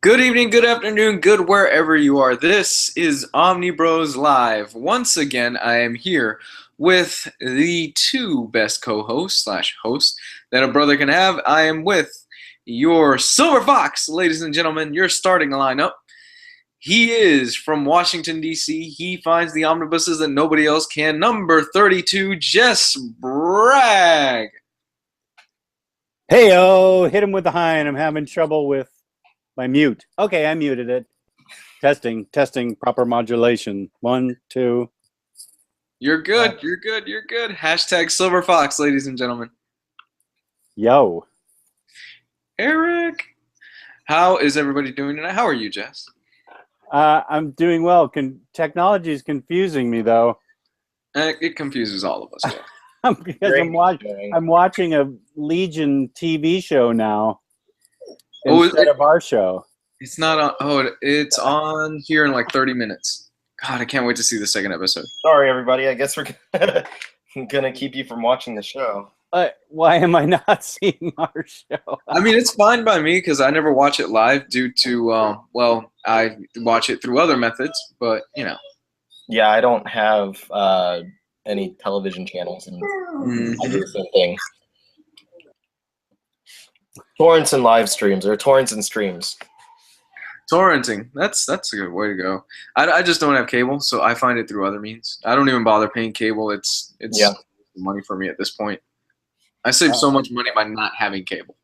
Good evening, good afternoon, good wherever you are. This is Omniboslive. Once again, I am here with the two best co-hosts slash hosts that a brother can have. I am with your Silver Fox, ladies and gentlemen, your starting lineup. He is from Washington, D.C. He finds the omnibuses that nobody else can. Number 32, Jess Bragg. Hey-o, hit him with the high, and I'm having trouble with my mute. Okay, I muted it. Testing, proper modulation. 1, 2. You're good, you're good. Hashtag Silver Fox, ladies and gentlemen. Yo. Eric. How is everybody doing tonight? How are you, Jess? I'm doing well. Technology is confusing me, though. It confuses all of us. Yeah. Because I'm watching a Legion TV show now instead of our show. It's not on. Oh, it's on here in like 30 minutes. God, I can't wait to see the second episode. Sorry, everybody. I guess we're gonna keep you from watching the show. Why am I not seeing our show? I mean, it's fine by me because I never watch it live due to, well, I watch it through other methods, but, you know. Yeah, I don't have any television channels, and I do the same thing. Torrents and live streams, or torrents and streams. Torrenting. That's a good way to go. I just don't have cable, so I find it through other means. I don't even bother paying cable. It's money for me at this point. I save so much money by not having cable.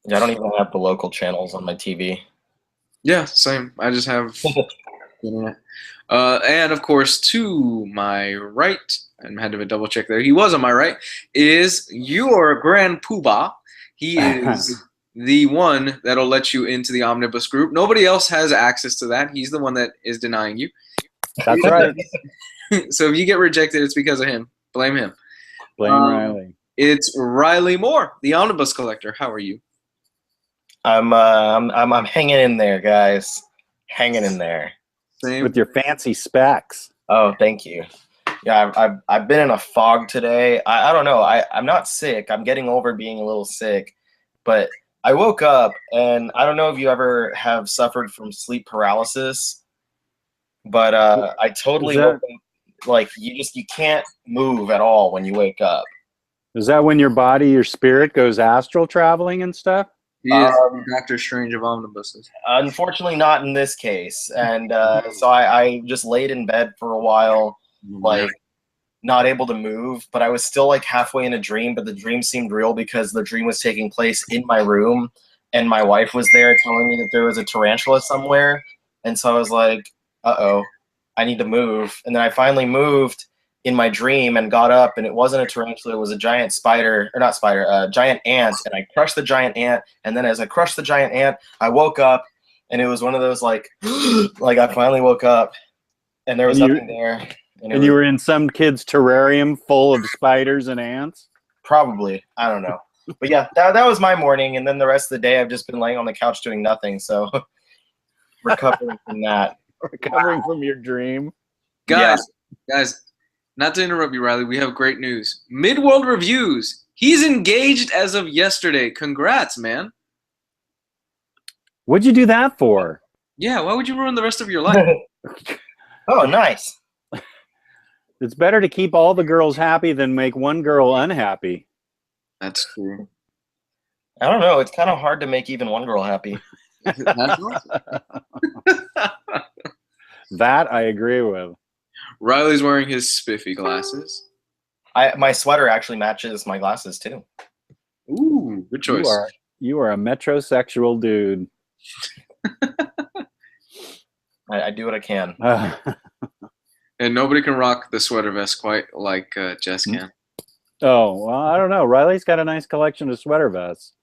Yeah, I don't even have the local channels on my TV. Yeah, same. I just have internet. And of course, to my right, I had to double check there. He was on my right. Is your Grand Poobah? He is the one that'll let you into the Omnibus group. Nobody else has access to that. He's the one that is denying you. That's right. So if you get rejected, it's because of him. Blame him. Blame Riley. It's Ryleymo, the Omnibus collector. How are you? I'm hanging in there, guys. Hanging in there. Same. With your fancy specs. Oh, thank you. Yeah, I've been in a fog today. I don't know. I'm not sick. I'm getting over being a little sick, but I woke up, and I don't know if you ever have suffered from sleep paralysis, but I totally woke up. Like, you can't move at all when you wake up. Is that when your spirit goes astral traveling and stuff? He is Doctor Strange of omnibuses. Unfortunately, not in this case. And so I just laid in bed for a while, like, not able to move, but I was still like halfway in a dream, but the dream seemed real because the dream was taking place in my room, and my wife was there telling me that there was a tarantula somewhere. And so I was like, uh-oh, I need to move. And then I finally moved in my dream and got up, and it wasn't a tarantula, it was a giant giant ant, and I crushed the giant ant, and then as I crushed the giant ant, I woke up, and it was one of those like, like I finally woke up, and there was nothing there. And you were in some kid's terrarium full of spiders and ants? Probably. I don't know. But yeah, that was my morning, and then the rest of the day I've just been laying on the couch doing nothing, so recovering from that. Recovering from your dream. Guys, not to interrupt you, Riley, we have great news. Midworld Reviews. He's engaged as of yesterday. Congrats, man. What'd you do that for? Yeah, why would you ruin the rest of your life? Oh, nice. It's better to keep all the girls happy than make one girl unhappy. That's true. I don't know. It's kind of hard to make even one girl happy. That I agree with. Riley's wearing his spiffy glasses. My sweater actually matches my glasses too. Ooh, good choice. You are a metrosexual dude. I do what I can. And nobody can rock the sweater vest quite like Jess can. Oh, well, I don't know. Riley's got a nice collection of sweater vests.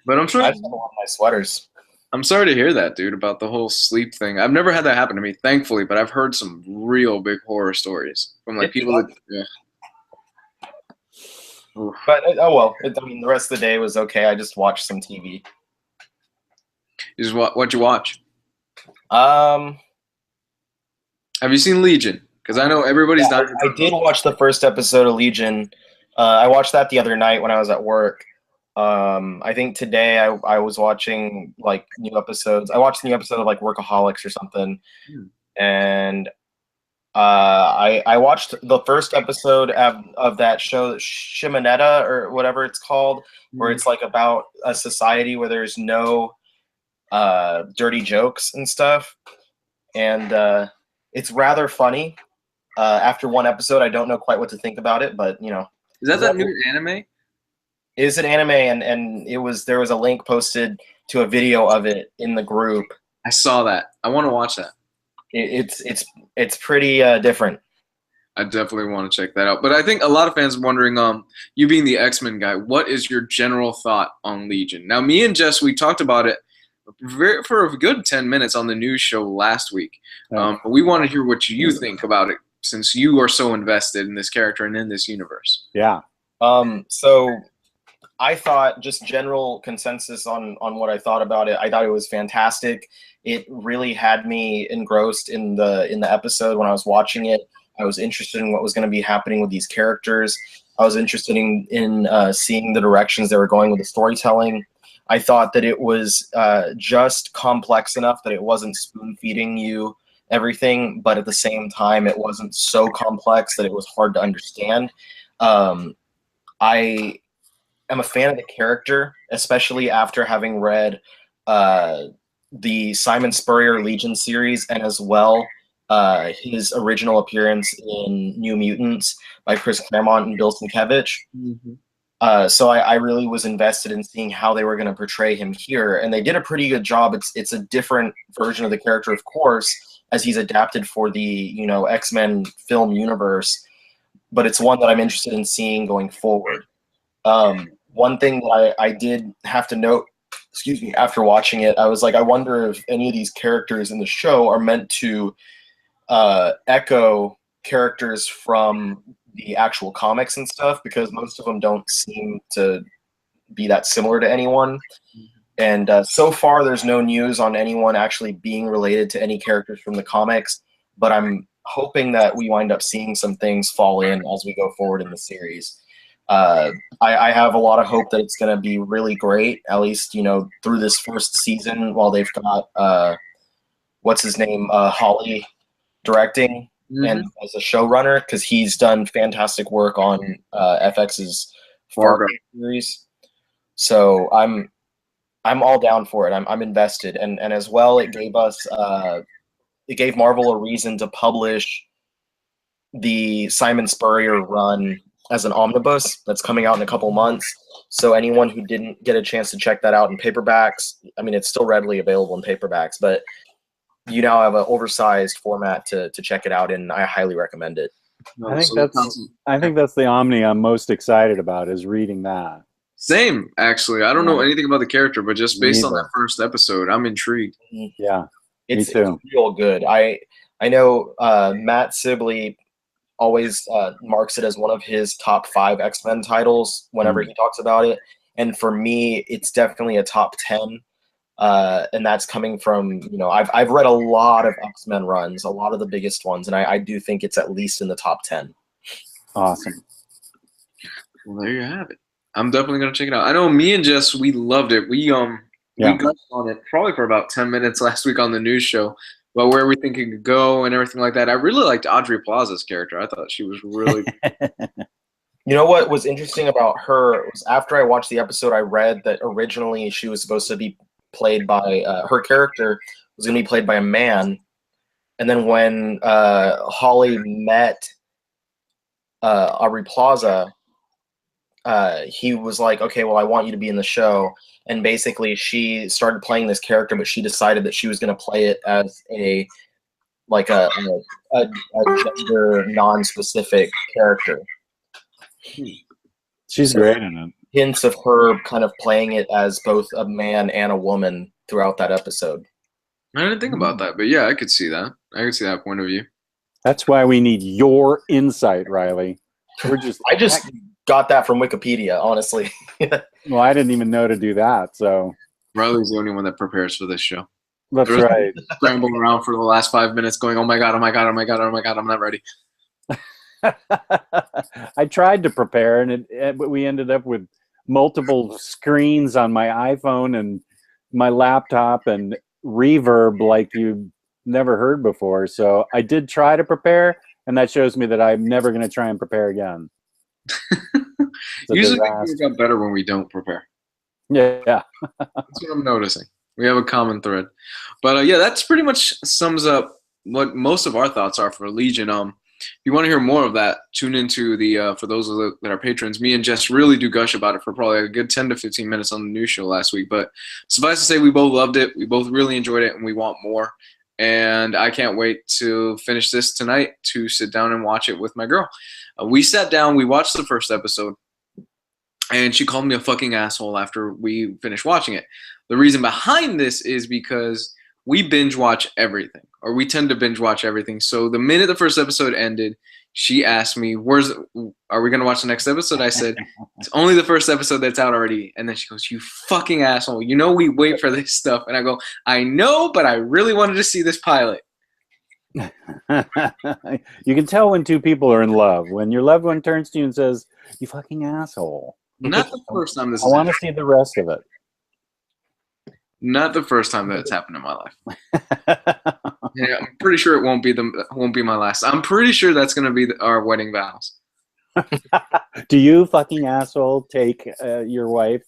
But I'm sure I just want my sweaters. I'm sorry to hear that, dude, about the whole sleep thing. I've never had that happen to me, thankfully, but I've heard some real big horror stories from like people that. Yeah. But oh well. I mean, the rest of the day was okay. I just watched some TV. What'd you watch? Have you seen Legion? Because I know everybody's not. I did watch the first episode of Legion. I watched that the other night when I was at work. I think today I was watching like new episodes. I watched a new episode of like Workaholics or something, and I watched the first episode of that show, Shimonetta or whatever it's called, where it's like about a society where there's no dirty jokes and stuff, and it's rather funny. After one episode, I don't know quite what to think about it, but you know, Is that new anime? It's an anime, and there was a link posted to a video of it in the group. I saw that. I want to watch that. It's pretty different. I definitely want to check that out. But I think a lot of fans are wondering, you being the X-Men guy, what is your general thought on Legion? Now, me and Jess, we talked about it for a good 10 minutes on the news show last week. But we want to hear what you think about it, since you are so invested in this character and in this universe. Yeah. So I thought, just general consensus on what I thought about it, I thought it was fantastic. It really had me engrossed in the episode when I was watching it. I was interested in what was going to be happening with these characters. I was interested in seeing the directions they were going with the storytelling. I thought that it was just complex enough that it wasn't spoon-feeding you everything, but at the same time, it wasn't so complex that it was hard to understand. I am a fan of the character, especially after having read the Simon Spurrier Legion series, and as well his original appearance in New Mutants by Chris Claremont and Bill Sienkiewicz. So I really was invested in seeing how they were going to portray him here, and they did a pretty good job. It's a different version of the character, of course, as he's adapted for the X-Men film universe, but it's one that I'm interested in seeing going forward. One thing that I did have to note, after watching it, I was like, I wonder if any of these characters in the show are meant to echo characters from the actual comics and stuff, because most of them don't seem to be that similar to anyone. And so far, there's no news on anyone actually being related to any characters from the comics, but I'm hoping that we wind up seeing some things fall in as we go forward in the series. I have a lot of hope that it's going to be really great, at least, through this first season, while they've got, what's his name, Holly directing and as a showrunner, because he's done fantastic work on FX's Fargo series. So I'm all down for it. I'm invested, and as well, it gave Marvel a reason to publish the Simon Spurrier run as an omnibus that's coming out in a couple months. So anyone who didn't get a chance to check that out in paperbacks, I mean, it's still readily available in paperbacks, but you now have an oversized format to check it out in. I highly recommend it. I think that's the Omni I'm most excited about, is reading that. Same, actually. I don't know anything about the character, but just based on that first episode, I'm intrigued. Yeah, it's me too. Real good. I know Matt Sibley always marks it as one of his top 5 X-Men titles whenever he talks about it. And for me, it's definitely a top 10. And that's coming from, I've read a lot of X-Men runs, a lot of the biggest ones, and I do think it's at least in the top 10. Awesome. Well, there you have it. I'm definitely going to check it out. I know me and Jess, we loved it. We got on it probably for about 10 minutes last week on the news show about where we think it could go and everything like that. I really liked Audrey Plaza's character. I thought she was really You know what was interesting about her was, after I watched the episode, I read that originally she was supposed to be played by her character was going to be played by a man, and then when Holly met Aubrey Plaza, he was like, okay, well, I want you to be in the show. And basically she started playing this character, but she decided that she was going to play it as a gender non-specific character. She's great in it. Hints of her kind of playing it as both a man and a woman throughout that episode. I didn't think about that, but yeah, I could see that. I could see that point of view. That's why we need your insight, Riley. I just got that from Wikipedia, honestly. Well, I didn't even know to do that, so. Riley's the only one that prepares for this show. That's right. Scrambling around for the last 5 minutes going, oh my God, oh my God, oh my God, oh my God, I'm not ready. I tried to prepare, but we ended up with multiple screens on my iPhone and my laptop and reverb like you've never heard before. So I did try to prepare, and that shows me that I'm never going to try and prepare again. Usually we work out better when we don't prepare. Yeah. That's what I'm noticing. We have a common thread. But yeah, that's pretty much sums up what most of our thoughts are for Legion. If you want to hear more of that, tune into the for those that are patrons. Me and Jess really do gush about it for probably a good 10 to 15 minutes on the news show last week. But suffice to say, we both loved it. We both really enjoyed it, and we want more. And I can't wait to finish this tonight to sit down and watch it with my girl. We sat down, we watched the first episode, and she called me a fucking asshole after we finished watching it. The reason behind this is because we binge watch everything, or we tend to binge watch everything. So the minute the first episode ended, she asked me, are we going to watch the next episode? I said, it's only the first episode that's out already. And then she goes, you fucking asshole. You know we wait for this stuff. And I go, I know, but I really wanted to see this pilot. You can tell when two people are in love. When your loved one turns to you and says, you fucking asshole. Not the first time this I want to see the rest of it. Not the first time that it's happened in my life. Yeah, I'm pretty sure it won't be my last. I'm pretty sure that's going to be our wedding vows. Do you fucking asshole take your wife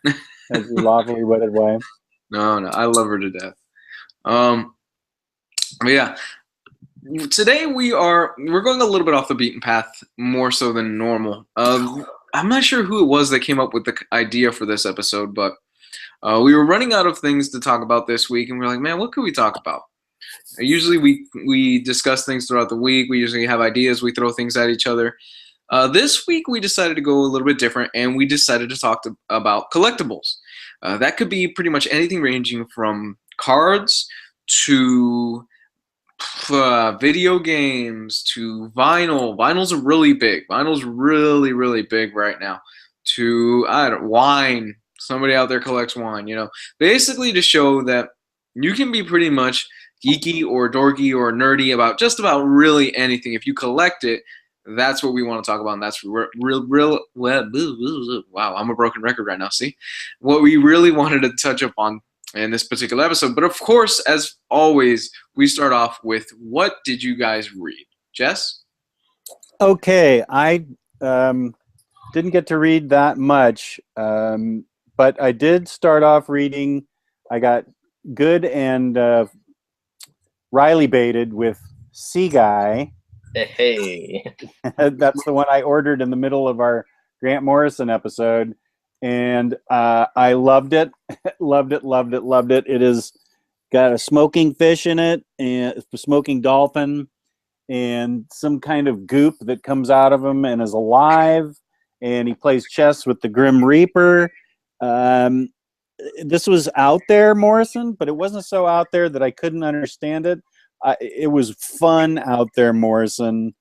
as your lawfully wedded wife? No, I love her to death. But yeah, today we're going a little bit off the beaten path, more so than normal. I'm not sure who it was that came up with the idea for this episode, but we were running out of things to talk about this week, and we're like, man, what could we talk about? Usually we discuss things throughout the week. We usually have ideas. We throw things at each other. This week we decided to go a little bit different, and we decided to talk about collectibles. That could be pretty much anything ranging from cards to video games to vinyl. Vinyl's are really big. Vinyl's really, really big right now. To wine. Somebody out there collects wine, basically to show that you can be pretty much geeky or dorky or nerdy about just about really anything. If you collect it, that's what we want to talk about, and that's real. Wow, I'm a broken record right now. See, what we really wanted to touch upon in this particular episode. But of course, as always, we start off with, what did you guys read? Jess? Okay, I didn't get to read that much, but I did start off reading. I got good and Riley baited with Sea Guy. Hey. That's the one I ordered in the middle of our Grant Morrison episode, and I loved it. Loved it. It is got a smoking fish in it, and a smoking dolphin, and some kind of goop that comes out of him and is alive, and he plays chess with the Grim Reaper. This was out there, Morrison, but it wasn't so out there that I couldn't understand it. It was fun out there, Morrison,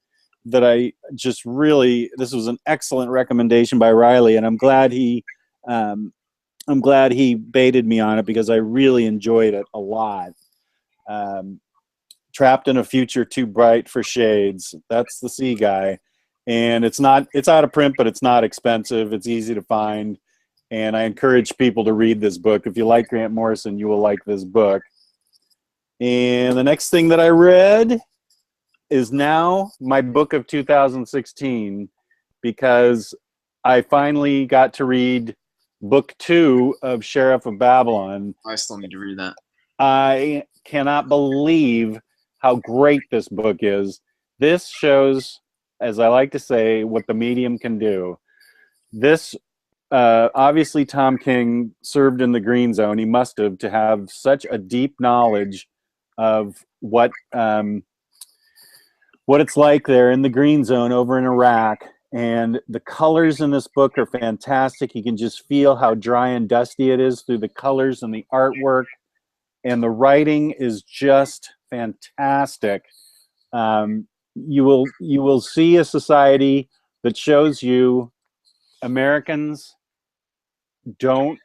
that I just really, this was an excellent recommendation by Riley, and I'm glad he baited me on it, because I really enjoyed it a lot. Trapped in a Future Too Bright for Shades. That's the Sea Guy. And it's out of print, but it's not expensive. It's easy to find. And I encourage people to read this book. If you like Grant Morrison, you will like this book. And the next thing that I read is now my book of 2016, because I finally got to read book 2 of Sheriff of Babylon. I still need to read that. I cannot believe how great this book is. This shows, as I like to say, what the medium can do. This, obviously Tom King served in the Green Zone. He must have, to have such a deep knowledge of what it's like there in the Green Zone over in Iraq. And the colors in this book are fantastic. You can just feel how dry and dusty it is through the colors and the artwork. And the writing is just fantastic. You will see a society that shows you Americans don't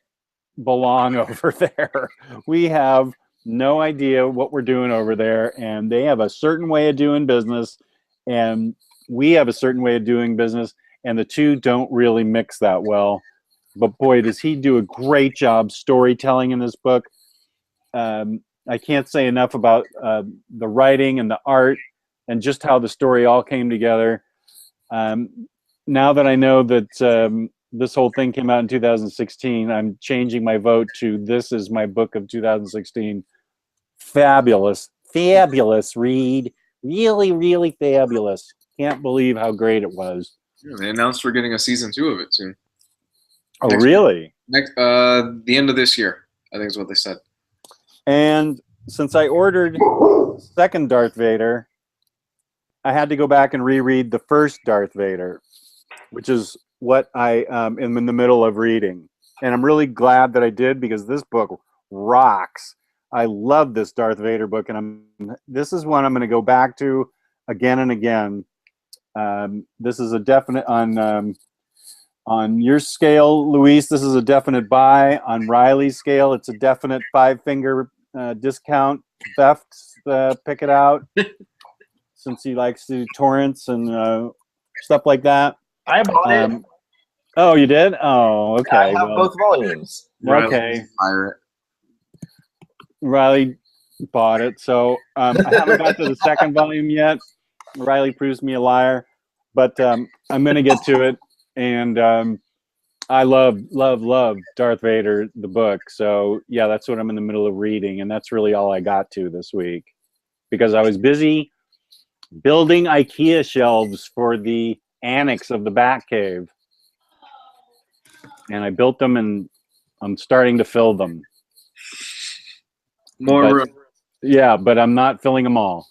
belong over there. We have no idea what we're doing over there, and they have a certain way of doing business, and we have a certain way of doing business, and the two don't really mix that well. but boy, does he do a great job storytelling in this book. I can't say enough about the writing and the art and just how the story all came together. Now that I know that this whole thing came out in 2016, I'm changing my vote to this is my book of 2016. Fabulous read. Really, really fabulous. Can't believe how great it was. Yeah, they announced we're getting a season 2 of it soon. Oh, really? The end of this year, I think is what they said. And since I ordered second Darth Vader, I had to go back and reread the first Darth Vader, which is what I am in the middle of reading. And I'm really glad that I did, because this book rocks. I love this Darth Vader book, and this is one I'm going to go back to again and again. This is a definite on your scale, Luis. This is a definite buy. On Riley's scale, it's a definite 5-finger discount theft. Pick it out, since he likes to do torrents and stuff like that. I bought it. Oh, you did? Oh, okay. I have both volumes. Okay. Pirate. Riley bought it, so I haven't got to the second volume yet. Riley proves me a liar, but I'm going to get to it. And I love Darth Vader, the book. So, yeah, that's what I'm in the middle of reading. And that's really all I got to this week, because I was busy building IKEA shelves for the annex of the Batcave. And I built them, and I'm starting to fill them. More room. Yeah, but I'm not filling them all.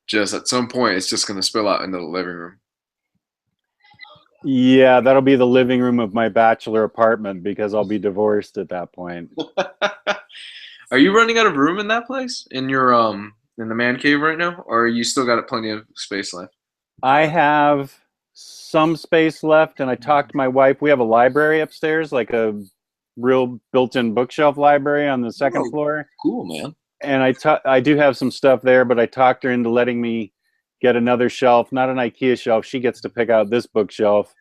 Just at some point, it's just going to spill out into the living room. Yeah, that'll be the living room of my bachelor apartment, because I'll be divorced at that point. Are you running out of room in that place, in your in the man cave right now, or you still got plenty of space left? I have some space left, and I talked to my wife. We have a library upstairs, like a real built-in bookshelf library on the second floor. Cool, man. And I do have some stuff there, but I talked her into letting me get another shelf, not an IKEA shelf. She gets to pick out this bookshelf,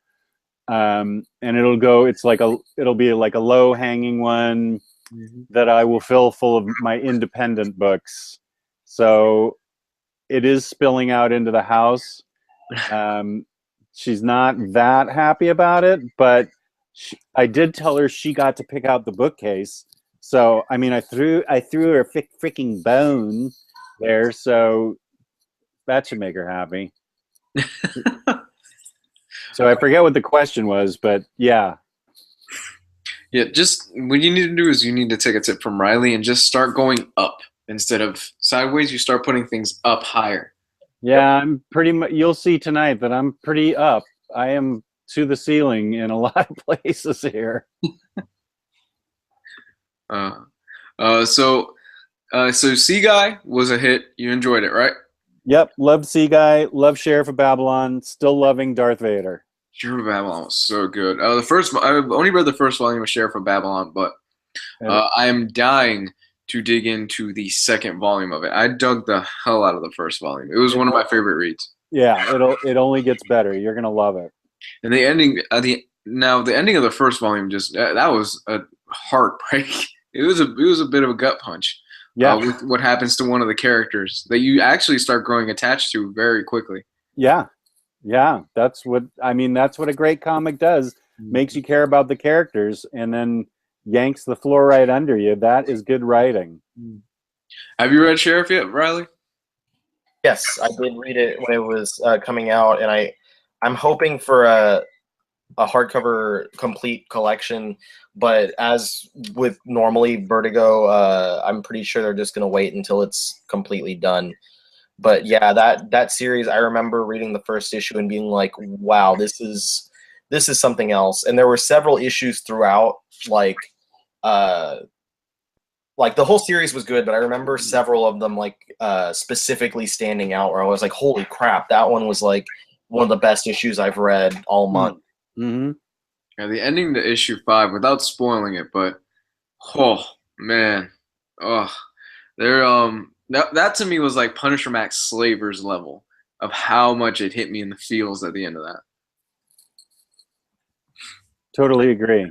and it'll be like a low hanging one that I will fill full of my independent books. So it is spilling out into the house. She's not that happy about it, but I did tell her she got to pick out the bookcase. So, I mean, I threw her a freaking bone there, so that should make her happy. So I forget what the question was, but yeah. Yeah, just what you need to do is you need to take a tip from Riley and just start going up instead of sideways. You start putting things up higher. Yeah, I'm pretty much. You'll see tonight that I'm pretty up. I am to the ceiling in a lot of places here. So Sea Guy was a hit. You enjoyed it, right? Yep, loved Sea Guy, loved Sheriff of Babylon, still loving Darth Vader. Sheriff of Babylon was so good. I've only read the first volume of Sheriff of Babylon, but I am dying to dig into the second volume of it. I dug the hell out of the first volume. It was one of my favorite reads. Yeah, it only gets better. You're gonna love it. And the ending, the ending of the first volume, just that was a heartbreak. It was a bit of a gut punch. Yeah, with what happens to one of the characters that you actually start growing attached to very quickly. Yeah, that's what a great comic does. Makes you care about the characters, and then yanks the floor right under you. That is good writing. Have you read Sheriff yet, Riley? Yes, I did read it when it was coming out, and I'm hoping for a hardcover complete collection. But as with normally Vertigo, I'm pretty sure they're just going to wait until it's completely done. But yeah, that series, I remember reading the first issue and being like, wow, this is something else. And there were several issues throughout, like the whole series was good, but I remember several of them specifically standing out where I was like, holy crap, that one was like one of the best issues I've read all month. Mm-hmm. Yeah, the ending to issue 5, without spoiling it, but oh man, that to me was like Punisher Max Slaver's level of how much it hit me in the feels at the end of that. Totally agree.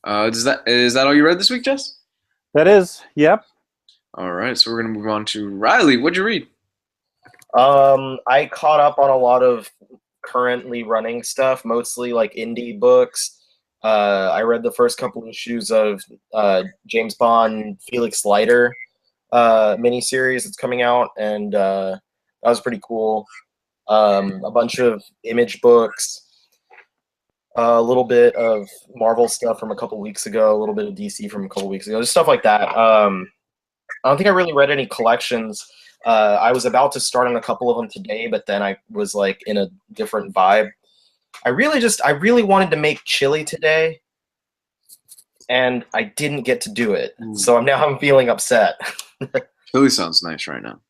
Is that all you read this week, Jess? That is, yep. All right, so we're gonna move on to Riley. What'd you read? I caught up on a lot of currently running stuff, mostly like indie books. I read the first couple issues of James Bond Felix Leiter miniseries that's coming out, and that was pretty cool. A bunch of Image books, a little bit of Marvel stuff from a couple weeks ago, a little bit of DC from a couple weeks ago, just stuff like that. I don't think I really read any collections. I was about to start on a couple of them today, but then I was like in a different vibe. I really wanted to make chili today, and I didn't get to do it. So I'm feeling upset. Chili sounds nice right now.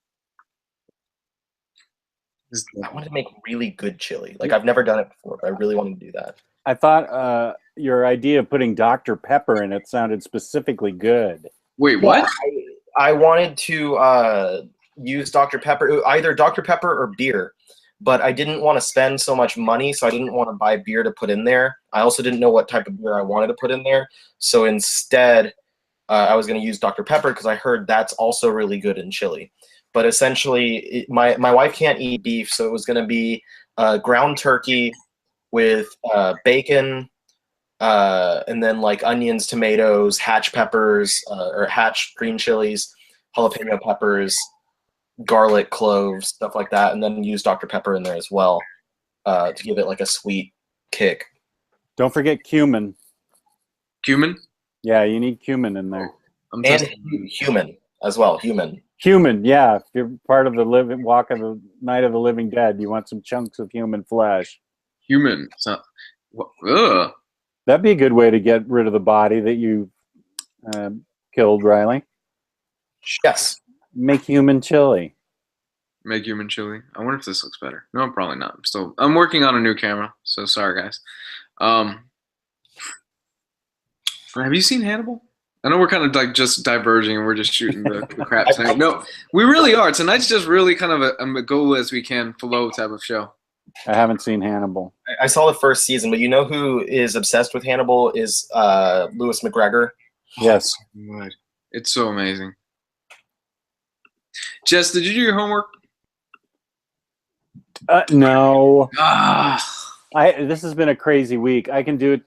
I wanted to make really good chili. Like, I've never done it before, but I really wanted to do that. I thought your idea of putting Dr. Pepper in it sounded specifically good. Wait, what? I wanted to use Dr. Pepper, either Dr. Pepper or beer, but I didn't want to spend so much money, so I didn't want to buy beer to put in there. I also didn't know what type of beer I wanted to put in there, so instead I was going to use Dr. Pepper because I heard that's also really good in chili. But essentially, my wife can't eat beef, so it was going to be ground turkey with bacon, and then like onions, tomatoes, hatch peppers, or hatch green chilies, jalapeno peppers, garlic, cloves, stuff like that, and then use Dr. Pepper in there as well to give it like a sweet kick. Don't forget cumin. Cumin? Yeah, you need cumin in there. And human as well, human. Human, yeah. If you're part of the walk of the Night of the Living Dead, you want some chunks of human flesh. Human. Ugh. That'd be a good way to get rid of the body that you killed, Riley. Yes. Make human chili. Make human chili. I wonder if this looks better. No, probably not. I'm working on a new camera, so sorry guys. Have you seen Hannibal? I know we're kind of like just diverging and we're just shooting the crap tonight. No, we really are. Tonight's just really kind of a go as we can flow type of show. I haven't seen Hannibal. I saw the first season, but you know who is obsessed with Hannibal is Lewis McGregor. Yes. Oh, it's so amazing. Jess, did you do your homework? No. Ah. This has been a crazy week. I can do it.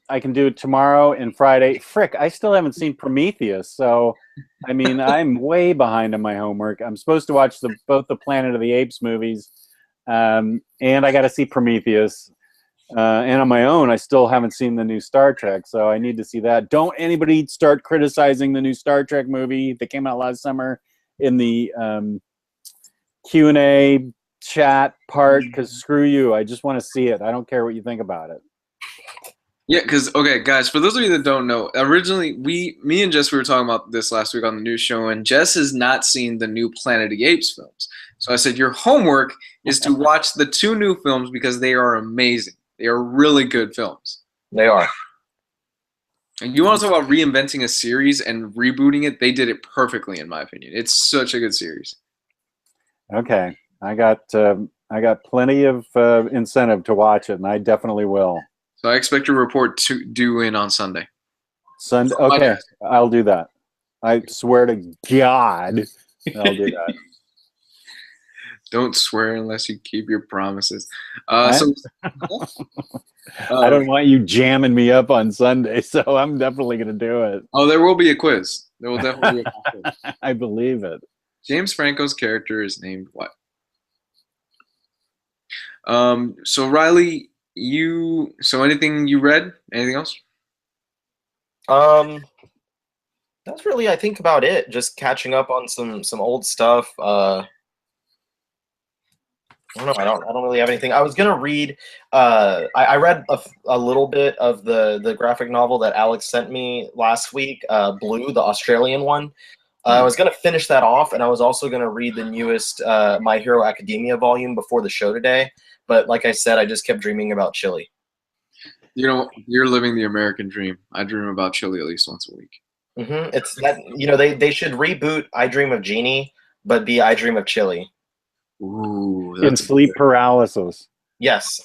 I can do it tomorrow and Friday. Frick, I still haven't seen Prometheus. So, I mean, I'm way behind on my homework. I'm supposed to watch both the Planet of the Apes movies, and I got to see Prometheus. And on my own, I still haven't seen the new Star Trek, so I need to see that. Don't anybody start criticizing the new Star Trek movie that came out last summer in the Q&A chat part, because screw you. I just want to see it. I don't care what you think about it. Yeah, because, okay, guys, for those of you that don't know, originally, me and Jess, we were talking about this last week on the news show, and Jess has not seen the new Planet of the Apes films. So I said, your homework is to watch the 2 new films because they are amazing. They are really good films. They are. And you want to talk about reinventing a series and rebooting it? They did it perfectly, in my opinion. It's such a good series. Okay. I got plenty of incentive to watch it, and I definitely will. So I expect your report to due in on Sunday. Sunday. Okay, I'll do that. I swear to God, I'll do that. Don't swear unless you keep your promises. I don't want you jamming me up on Sunday, so I'm definitely going to do it. Oh, there will be a quiz. There will definitely be a quiz. I believe it. James Franco's character is named what? So Riley, anything you read? Anything else? That's really, I think, about it. Just catching up on some old stuff. I don't know. I don't really have anything. I was gonna read. I read a little bit of the graphic novel that Alex sent me last week. Blue, the Australian one. I was gonna finish that off, and I was also gonna read the newest My Hero Academia volume before the show today. But like I said, I just kept dreaming about chili. You know, you're living the American dream. I dream about chili at least once a week. Mm-hmm. It's that, they should reboot I Dream of Jeannie, but be I Dream of Chili. Ooh, in sleep paralysis. Yes.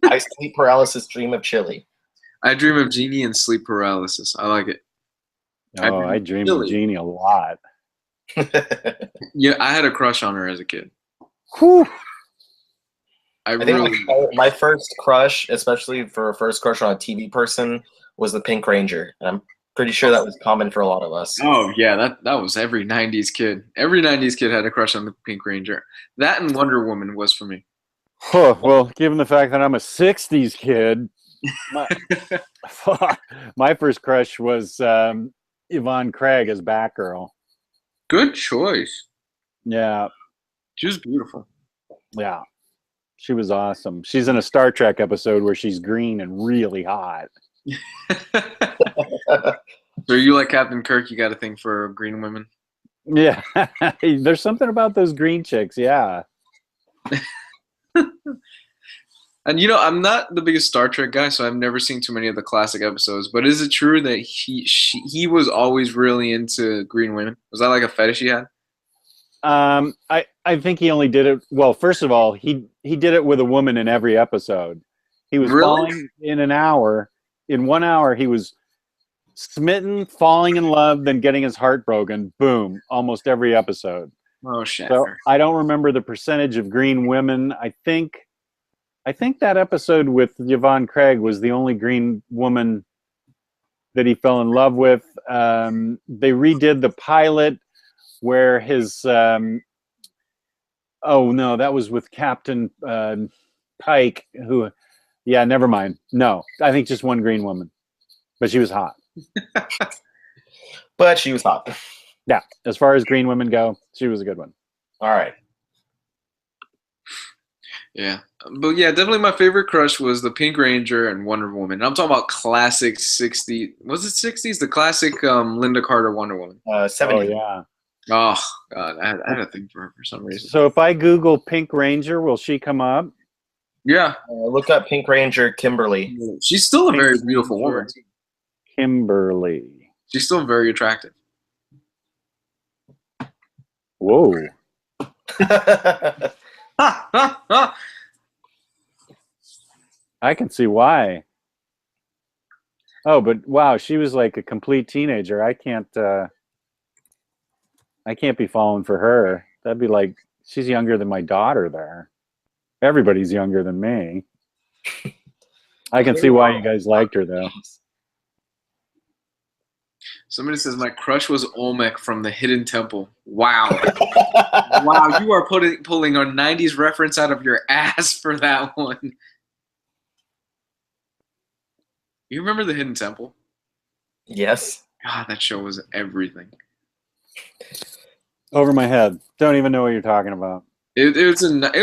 I sleep paralysis, dream of chili. I dream of Jeannie and sleep paralysis. I like it. Oh, I dream of Billy. Jeannie a lot. Yeah, I had a crush on her as a kid. Whew. I think my first crush, especially for a first crush on a TV person, was the Pink Ranger. And I'm pretty sure that was common for a lot of us. Oh yeah, that was every '90s kid. Every '90s kid had a crush on the Pink Ranger. That and Wonder Woman was for me. Huh, well, given the fact that I'm a '60s kid, my first crush was Yvonne Craig as Batgirl. Good choice. Yeah, She was beautiful. yeah, she was awesome. She's in a Star Trek episode where she's green and really hot. So you like Captain Kirk? You got a thing for green women? Yeah, there's something about those green chicks. Yeah. And you know, I'm not the biggest Star Trek guy, so I've never seen too many of the classic episodes. But is it true that he was always really into green women? Was that like a fetish he had? I think he only did it. Well, first of all, he did it with a woman in every episode. He was Really? falling in an hour. In 1 hour, he was smitten, falling in love, then getting his heart broken. Boom! Almost every episode. Oh shit! So I don't remember the percentage of green women. I think that episode with Yvonne Craig was the only green woman that he fell in love with. They redid the pilot where his oh no, that was with Captain Pike, who, yeah, never mind. No, I think just one green woman, but she was hot. But she was hot. Yeah, as far as green women go, she was a good one. All right. Yeah, but yeah, definitely my favorite crush was the Pink Ranger and Wonder Woman. I'm talking about classic '60s. Was it '60s? The classic Linda Carter Wonder Woman. 70s. Oh yeah. Oh God, I had a thing for her for some reason. So if I Google Pink Ranger, will she come up? Yeah, Look up Pink Ranger Kimberly. she's still a very beautiful woman. Kimberly. She's still very attractive. Whoa. I can see why. Oh, but wow, she was like a complete teenager. I can't be falling for her. That'd be like, she's younger than my daughter there. Everybody's younger than me. I can see why you guys liked her though. Somebody says my crush was Olmec from the Hidden Temple. Wow. Wow, you are pulling a '90s reference out of your ass for that one. You remember the Hidden Temple? Yes. God, that show was everything. Over my head. Don't even know what you're talking about. It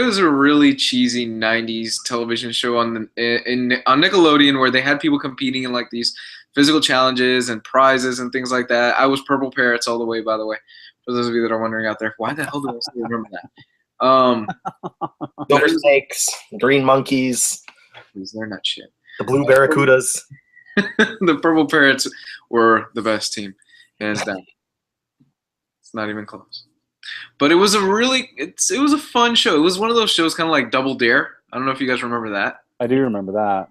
was a really cheesy '90s television show on Nickelodeon where they had people competing in like these physical challenges and prizes and things like that. I was Purple Parrots all the way, by the way. For those of you that are wondering out there, why the hell do I still remember that? Silver snakes, green monkeys, They're not shit. the blue barracudas. The Purple Parrots were the best team, hands down. It's not even close. But it was it was a fun show. It was one of those shows kind of like Double Dare. I don't know if you guys remember that. I do remember that.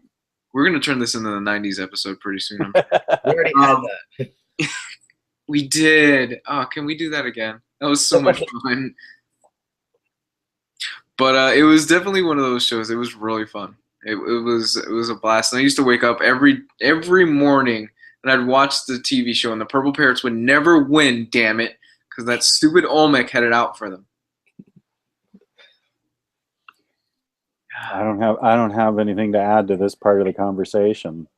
We're going to turn this into the '90s episode pretty soon. We already had that. We did. Oh, can we do that again? That was so much fun. But it was definitely one of those shows. It was really fun. It was a blast. And I used to wake up every morning and I'd watch the TV show, and the Purple Parrots would never win. Damn it, because that stupid Olmec had it out for them. I don't have anything to add to this part of the conversation.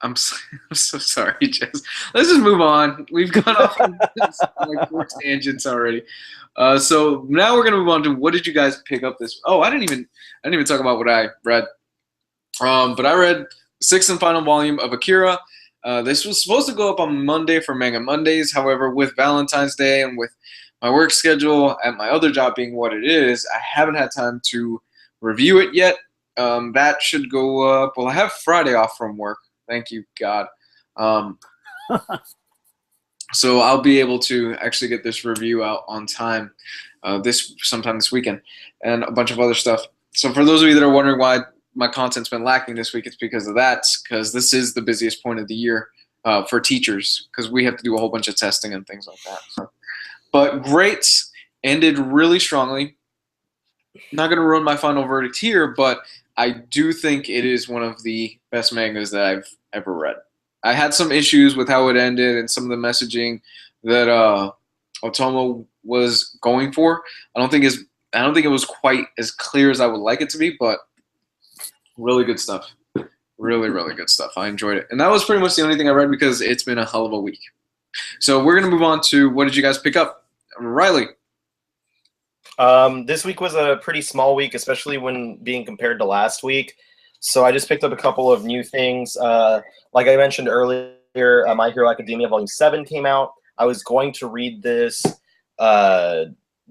I'm so sorry, Jess. Let's just move on. We've gone off on like 4 tangents already. So now we're gonna move on to what did you guys pick up this? Oh, I didn't even talk about what I read. But I read the 6th and final volume of Akira. This was supposed to go up on Monday for Manga Mondays. However, with Valentine's Day and with my work schedule and my other job being what it is, I haven't had time to review it yet. That should go up. Well, I have Friday off from work. Thank you, God. So I'll be able to actually get this review out on time sometime this weekend, and a bunch of other stuff. So for those of you that are wondering why my content's been lacking this week, it's because of that. Because this is the busiest point of the year for teachers, because we have to do a whole bunch of testing and things like that. So. But great, ended really strongly. Not going to ruin my final verdict here, but I do think it is one of the best mangas that I've ever read. I had some issues with how it ended and some of the messaging that Otomo was going for. I don't think it was quite as clear as I would like it to be, but really good stuff. Really, really good stuff. I enjoyed it. And that was pretty much the only thing I read because it's been a hell of a week. So we're going to move on to what did you guys pick up? Riley. This week was a pretty small week, especially when being compared to last week. So I just picked up a couple of new things. Like I mentioned earlier, My Hero Academia Volume 7 came out. I was going to read this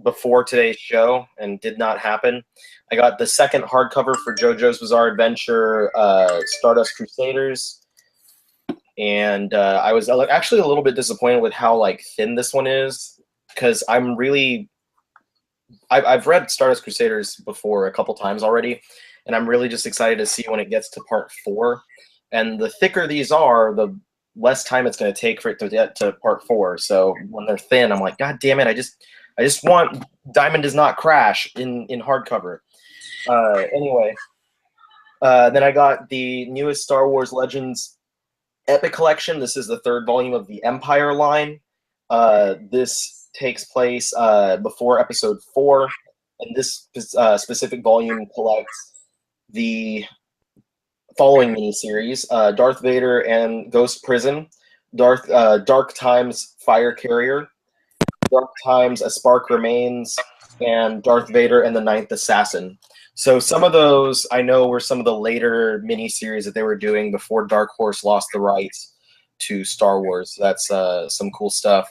before today's show, and did not happen. I got the second hardcover for JoJo's Bizarre Adventure, Stardust Crusaders. And I was actually a little bit disappointed with how thin this one is, because I've read Stardust Crusaders before a couple times already, and I'm really just excited to see when it gets to part 4. And the thicker these are, the less time it's going to take for it to get to part 4. So when they're thin, I'm like, God damn it! I just want Diamond Does Not Crash in hardcover. Anyway, then I got the newest Star Wars Legends Epic Collection. This is the 3rd volume of the Empire line. This takes place before episode 4, and this specific volume collects the following miniseries: Darth Vader and Ghost Prison, Dark Times Fire Carrier, Dark Times A Spark Remains, and Darth Vader and the Ninth Assassin. So some of those I know were some of the later miniseries that they were doing before Dark Horse lost the rights to Star Wars. That's some cool stuff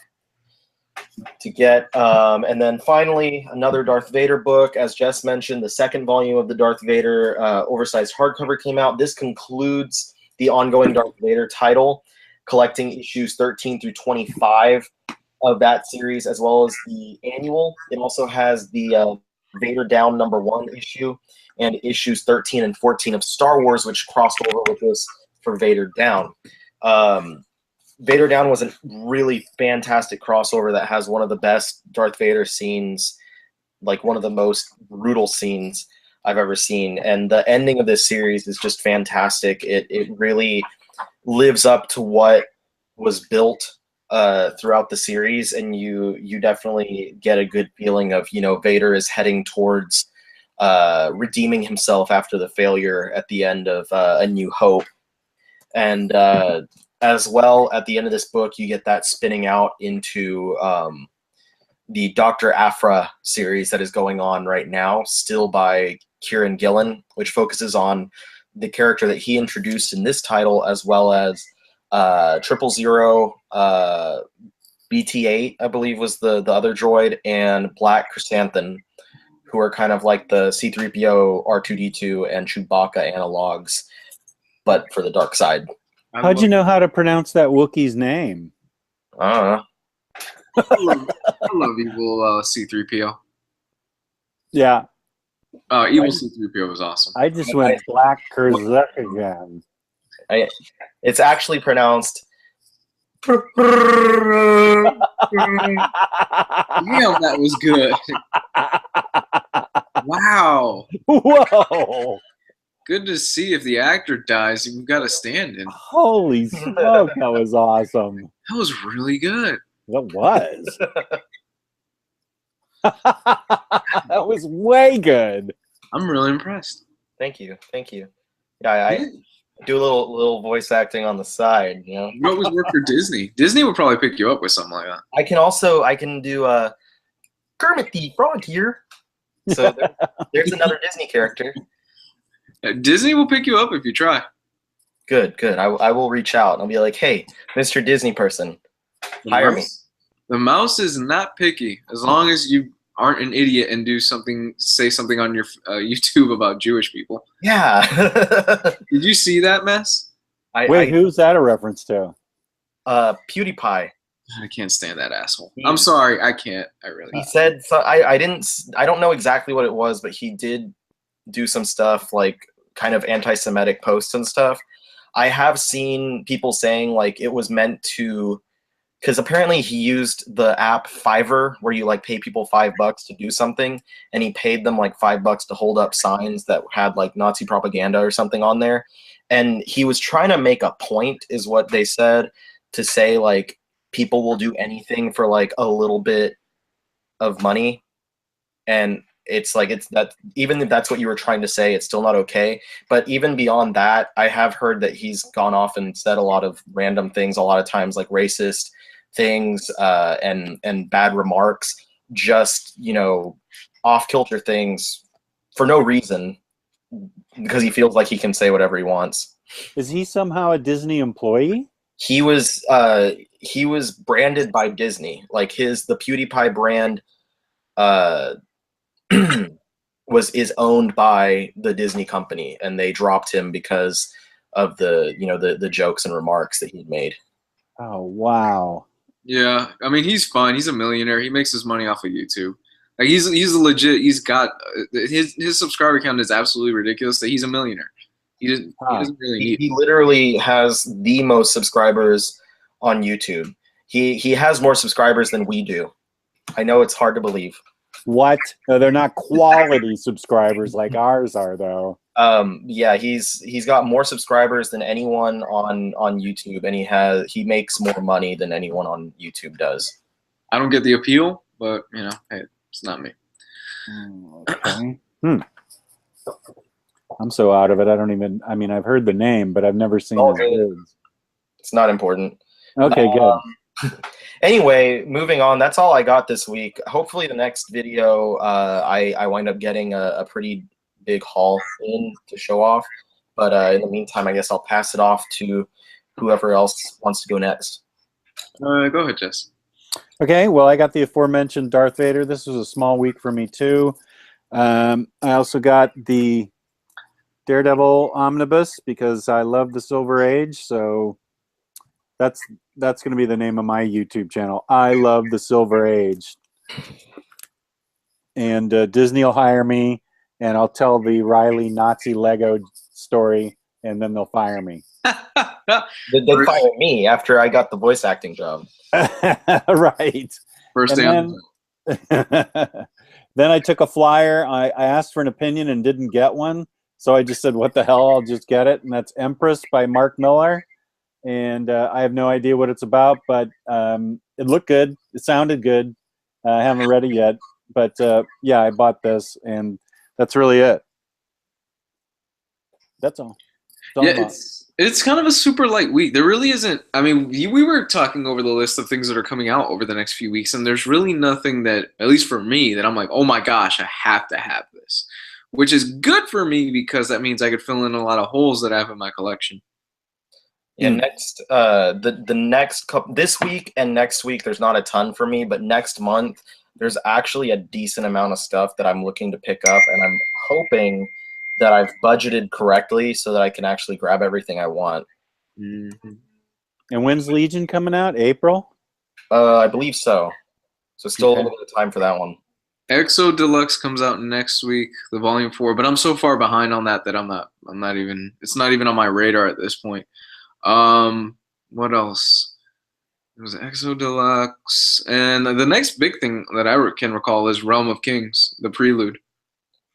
to get. And then finally, another Darth Vader book. As Jess mentioned, the 2nd volume of the Darth Vader oversized hardcover came out. This concludes the ongoing Darth Vader title, collecting issues 13 through 25 of that series, as well as the annual. It also has the Vader Down #1 issue and issues 13 and 14 of Star Wars, which crossed over with this for Vader Down. Vader Down was a really fantastic crossover that has one of the best Darth Vader scenes, one of the most brutal scenes I've ever seen. And the ending of this series is just fantastic. It really lives up to what was built throughout the series, and you definitely get a good feeling of, Vader is heading towards redeeming himself after the failure at the end of A New Hope. And as well, at the end of this book, you get that spinning out into the Dr. Aphra series that is going on right now, still by Kieran Gillen, which focuses on the character that he introduced in this title, as well as 000, BT-8, I believe was the other droid, and Black Chrysanthemum, who are kind of like the C-3PO, R2-D2, and Chewbacca analogs, but for the dark side. How'd you know how to pronounce that Wookiee's name? I I love evil C-3PO. Yeah. Evil C-3PO was awesome. I just went Black Chrysanthemum. It's actually pronounced. Damn, that was good. Wow. Whoa. Good to see. If the actor dies, you've got a stand-in. Holy smoke, that was awesome. That was really good. That was. That was way good. I'm really impressed. Thank you. Yeah, I do a little voice acting on the side, You always work for Disney. Disney would probably pick you up with something like that. I can do Kermit the Frog here. So there's another Disney character. Disney will pick you up if you try. Good. I will reach out. I'll be like, hey, Mr. Disney person, hire me. The mouse is not picky as long as you aren't an idiot and say something on your YouTube about Jewish people. Yeah. Did you see that mess? Wait, who's that a reference to? PewDiePie. I can't stand that asshole. I'm sorry, I can't. I really. He said so. I don't know exactly what it was, but he did do some stuff like kind of anti-Semitic posts and stuff. I have seen people saying like it was meant to, because apparently he used the app Fiverr, where you like pay people $5 to do something, and he paid them like $5 to hold up signs that had like Nazi propaganda or something on there. And he was trying to make a point, is what they said, to say like people will do anything for like a little bit of money. And it's like, it's that, even if that's what you were trying to say, it's still not okay. But even beyond that, I have heard that he's gone off and said a lot of random things, a lot of times like racist things and bad remarks, just, you know, off kilter things for no reason, because he feels like he can say whatever he wants. Is he somehow a Disney employee? He was branded by Disney. Like the PewDiePie brand is owned by the Disney company, and they dropped him because of the jokes and remarks that he'd made. Oh wow. Yeah, I mean, he's fine. He's a millionaire. He makes his money off of YouTube. Like he's legit. He's got his subscriber count is absolutely ridiculous. That he's a millionaire. He doesn't really need. He literally has the most subscribers on YouTube. He has more subscribers than we do. I know it's hard to believe. What? No, they're not quality subscribers like ours are, though. Yeah, he's got more subscribers than anyone on YouTube, and he makes more money than anyone on YouTube does. I don't get the appeal, but you know, hey, it's not me. Okay. I'm so out of it. I mean, I've heard the name, but I've never seen his videos. It's not important. Okay, good. Anyway, moving on. That's all I got this week. Hopefully the next video, I wind up getting a pretty big haul in to show off. But in the meantime, I guess I'll pass it off to whoever else wants to go next. Go ahead, Jess. Okay, well, I got the aforementioned Darth Vader. This was a small week for me, too. I also got the Daredevil Omnibus because I love the Silver Age, so that's going to be the name of my YouTube channel. I love the Silver Age. And Disney will hire me, and I'll tell the Riley Nazi Lego story, and then they'll fire me. They fire me after I got the voice acting job. Right. First day. Then I took a flyer. I asked for an opinion and didn't get one. So I just said, what the hell, I'll just get it. And that's Empress by Mark Millar. And I have no idea what it's about, but it looked good. It sounded good. I haven't read it yet. But yeah, I bought this, and that's really it. That's all. Yeah, it's kind of a super light week. There really isn't. I mean, we were talking over the list of things that are coming out over the next few weeks, and there's really nothing that, at least for me, that I'm like, oh my gosh, I have to have this. Which is good for me because that means I could fill in a lot of holes that I have in my collection. Yeah, next the next couple, this week and next week, there's not a ton for me, but next month there's actually a decent amount of stuff that I'm looking to pick up, and I'm hoping that I've budgeted correctly so that I can actually grab everything I want. Mm-hmm. And when's Legion coming out? April? I believe so. So still a little bit of time for that one. Exo Deluxe comes out next week, the Volume 4, but I'm so far behind on that I'm not even, it's not even on my radar at this point. What else? It was Exo Deluxe, and the next big thing that I can recall is Realm of Kings, the Prelude.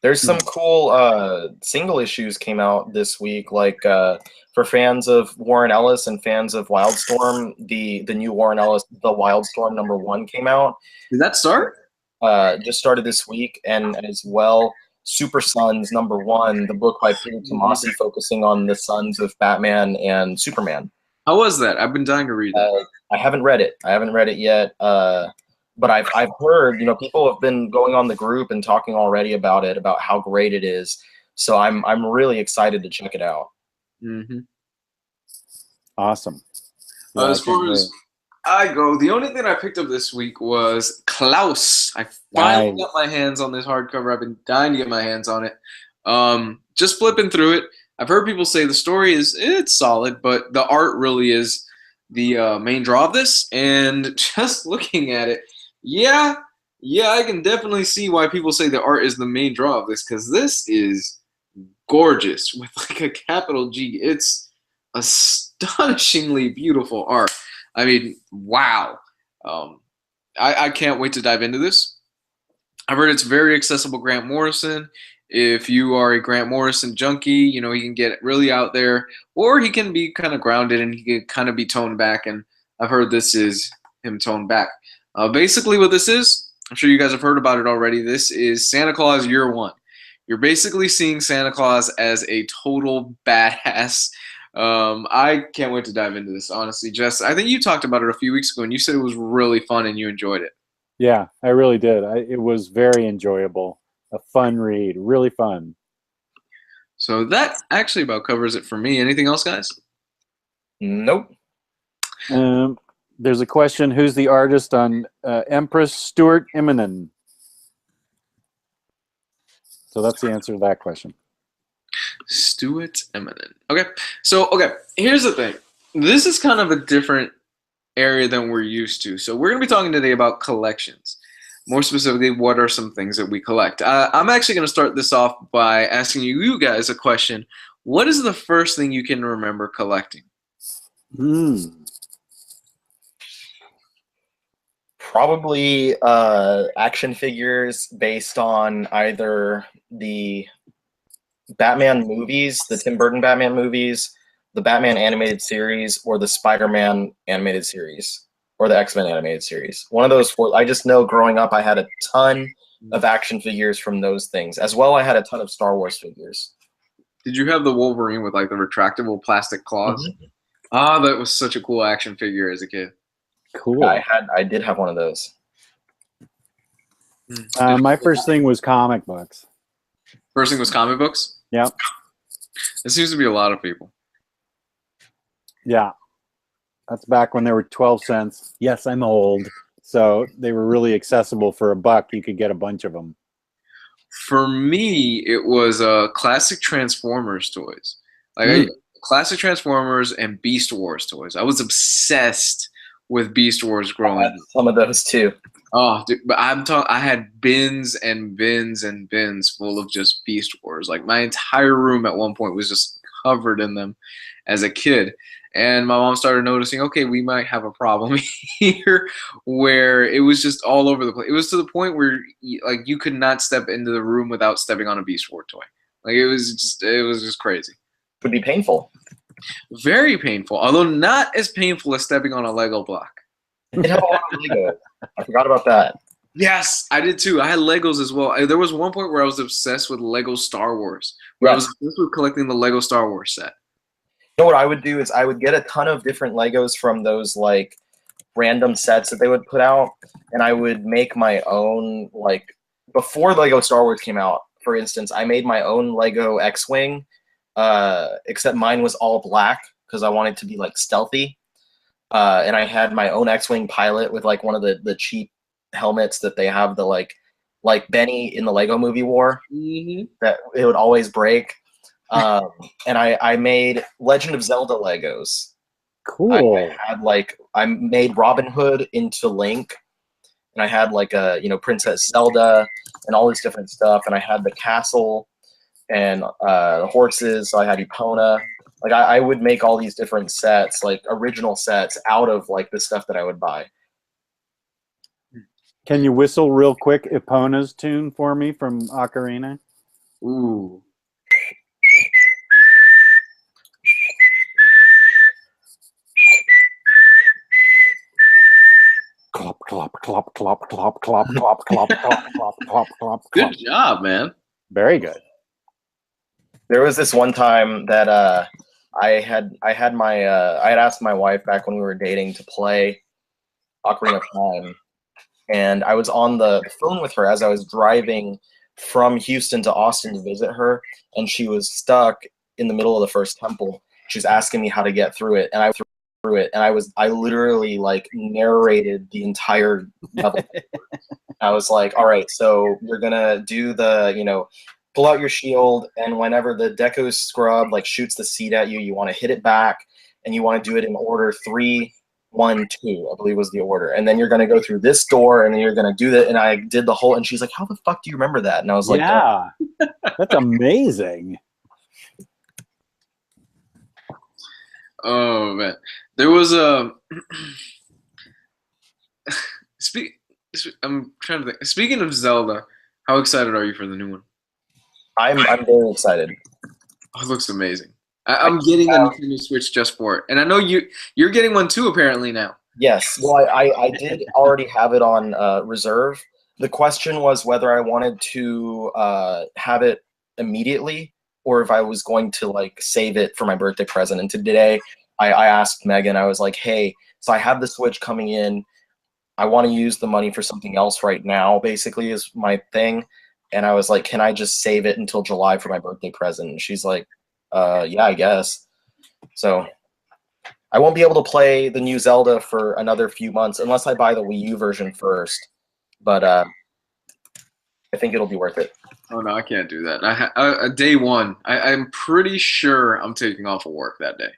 There's some cool single issues came out this week, like for fans of Warren Ellis and fans of Wildstorm, the new Warren Ellis, the Wildstorm #1 came out. Did that start? Just started this week, and as well, Super Sons #1, the book by Peter Tomasi, focusing on the sons of Batman and Superman. How was that? I've been dying to read it. I haven't read it. I haven't read it yet. But I've heard, people have been going on the group and talking already about it, about how great it is. So I'm really excited to check it out. Mm-hmm. Awesome. Yeah, as far as I go, the only thing I picked up this week was Klaus. I finally got my hands on this hardcover. I've been dying to get my hands on it. Just flipping through it. I've heard people say the story it's solid, but the art really is the main draw of this. And just looking at it, yeah, I can definitely see why people say the art is the main draw of this, because this is gorgeous with like a capital G. It's astonishingly beautiful art. I mean, wow. I can't wait to dive into this. I've heard it's very accessible Grant Morrison. If you are a Grant Morrison junkie, you know, he can get really out there, or he can be kind of grounded and he can kind of be toned back. And I've heard this is him toned back. Basically what this is, I'm sure you guys have heard about it already. This is Santa Claus Year One. You're basically seeing Santa Claus as a total badass. I can't wait to dive into this, honestly. Jess, I think you talked about it a few weeks ago, and you said it was really fun and you enjoyed it. Yeah, I really did. It was very enjoyable. A fun read. Really fun. So that actually about covers it for me. Anything else, guys? Nope. There's a question. Who's the artist on Empress Stuart Immonen? So that's the answer to that question. Stuart Immonen. Okay. So, here's the thing. This is kind of a different area than we're used to. So we're going to be talking today about collections. More specifically, what are some things that we collect? I'm actually going to start this off by asking you guys a question. What is the first thing you can remember collecting? Probably action figures based on either the Batman movies, the Tim Burton Batman movies, the Batman animated series, or the Spider-Man animated series, or the X-Men animated series. One of those four. I just know growing up I had a ton of action figures from those things. As well, I had a ton of Star Wars figures. Did you have the Wolverine with like the retractable plastic claws? Mm-hmm. Ah, that was such a cool action figure as a kid. Cool. I did have one of those. My first thing was comic books. First thing was comic books? Yep. It seems to be a lot of people. Yeah. That's back when they were 12 cents. Yes, I'm old. So they were really accessible for $1. You could get a bunch of them. For me, it was classic Transformers toys. Classic Transformers and Beast Wars toys. I was obsessed with Beast Wars growing up. Some of those too. Oh, dude, but I had bins and bins and bins full of just Beast Wars. Like my entire room at one point was just covered in them as a kid. And my mom started noticing, okay, we might have a problem here, where it was just all over the place. It was to the point where like you could not step into the room without stepping on a Beast War toy. Like it was just crazy. It would be painful. Very painful, although not as painful as stepping on a Lego block. It had a lot of Lego. I forgot about that. Yes, I did too. I had Legos as well. There was one point where I was obsessed with Lego Star Wars. Where I was obsessed with collecting the Lego Star Wars set. You know what I would do is I would get a ton of different Legos from those like random sets that they would put out, and I would make my own, like before Lego Star Wars came out, for instance, I made my own Lego X-Wing, except mine was all black because I wanted to be like stealthy. And I had my own X-Wing pilot with like one of the cheap helmets that they have, the like Benny in the Lego Movie wore, that it would always break. And I made Legend of Zelda Legos. Cool. I made Robin Hood into Link, and I had like a Princess Zelda and all this different stuff, and I had the castle and the horses. So I had Epona. Like I would make all these different sets, like original sets, out of like the stuff that I would buy. Can you whistle real quick Epona's tune for me from Ocarina? Ooh. Clop, clop, clop, clop, clop, clop, clop, clop, clop, clop, clop, clop. Good job, man. Very good. There was this one time that I had asked my wife back when we were dating to play Ocarina of Time, and I was on the phone with her as I was driving from Houston to Austin to visit her, and she was stuck in the middle of the first temple. She was asking me how to get through it, and I through it, and I literally like narrated the entire level. I was like, all right, so you're gonna do the, pull out your shield, and whenever the Deku Scrub like shoots the seed at you, you want to hit it back, and you want to do it in order 3, 1, 2, I believe was the order, and then you're gonna go through this door, and then you're gonna do that. And I did the whole, and she's like, how the fuck do you remember that? And I was like, yeah, that's amazing. Oh man, there was a. Speak. I'm trying to think. Speaking of Zelda, how excited are you for the new one? I'm very excited. Oh, it looks amazing. I'm getting a Nintendo Switch just for it, and I know you're getting one too apparently now. Yes, well, I did already have it on reserve. The question was whether I wanted to have it immediately or if I was going to like save it for my birthday present. And today I asked Megan, I was like, hey, so I have the Switch coming in. I want to use the money for something else right now, basically, is my thing. And I was like, can I just save it until July for my birthday present? And she's like, yeah, I guess. So I won't be able to play the new Zelda for another few months unless I buy the Wii U version first. But I think it'll be worth it. Oh no, I can't do that. Day one, I'm pretty sure I'm taking off of work that day.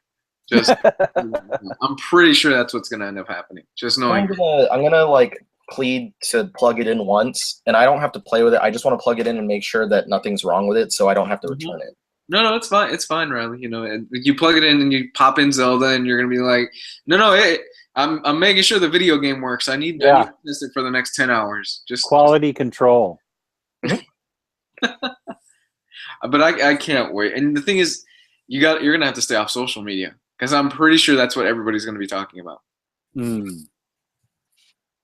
Just, I'm pretty sure that's what's gonna end up happening. Just knowing. I'm gonna like plead to plug it in once, and I don't have to play with it. I just want to plug it in and make sure that nothing's wrong with it, so I don't have to return it. No, it's fine. It's fine, Riley. You know, and you plug it in and you pop in Zelda, and you're gonna be like, no, hey, I'm making sure the video game works. I need to test it for the next 10 hours. Just quality control. But I can't wait. And the thing is, you're gonna have to stay off social media because I'm pretty sure that's what everybody's gonna be talking about.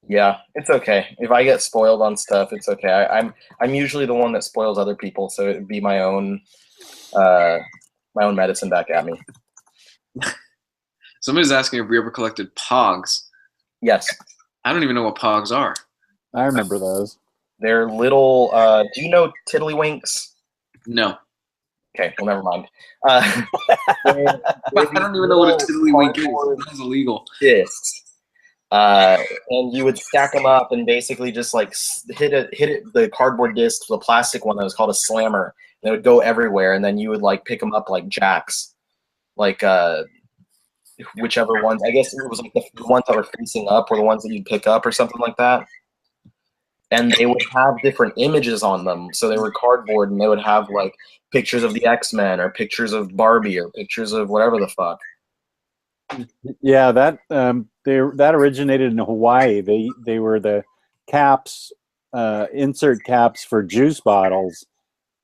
Yeah, it's okay. If I get spoiled on stuff, it's okay. I'm usually the one that spoils other people, so it'd be my own medicine back at me. Somebody's asking if we ever collected Pogs. Yes. I don't even know what Pogs are. I remember those. They're little. Do you know Tiddlywinks? No. Okay, well, never mind. I don't even know what a Tiddlywink is. That's illegal. Discs. And you would stack them up and basically just like hit the cardboard disc, the plastic one that was called a slammer. And it would go everywhere, and then you would like pick them up like jacks, like whichever ones. I guess it was like the ones that were facing up were the ones that you'd pick up or something like that. And they would have different images on them, so they were cardboard, and they would have like pictures of the X-Men or pictures of Barbie or pictures of whatever the fuck. Yeah, that that originated in Hawaii. They were the caps, insert caps for juice bottles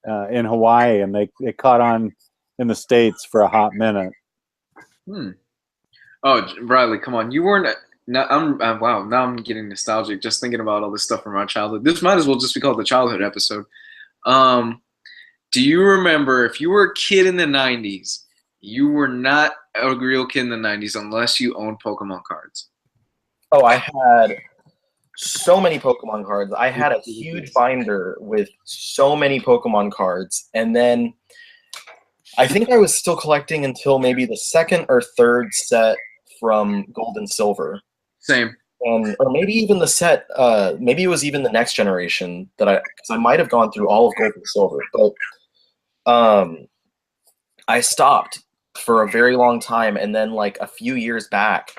in Hawaii, and they caught on in the States for a hot minute. Oh, Riley, come on! You weren't. Wow. Now I'm getting nostalgic just thinking about all this stuff from our childhood. This might as well just be called the childhood episode. Do you remember if you were a kid in the 90s? You were not a real kid in the 90s unless you owned Pokemon cards. Oh, I had so many Pokemon cards. I had a huge binder with so many Pokemon cards. And then I think I was still collecting until maybe the second or third set from Gold and Silver. Same. Or maybe even the set, maybe it was even the next generation because I might have gone through all of Gold and Silver. But I stopped for a very long time, and then like a few years back,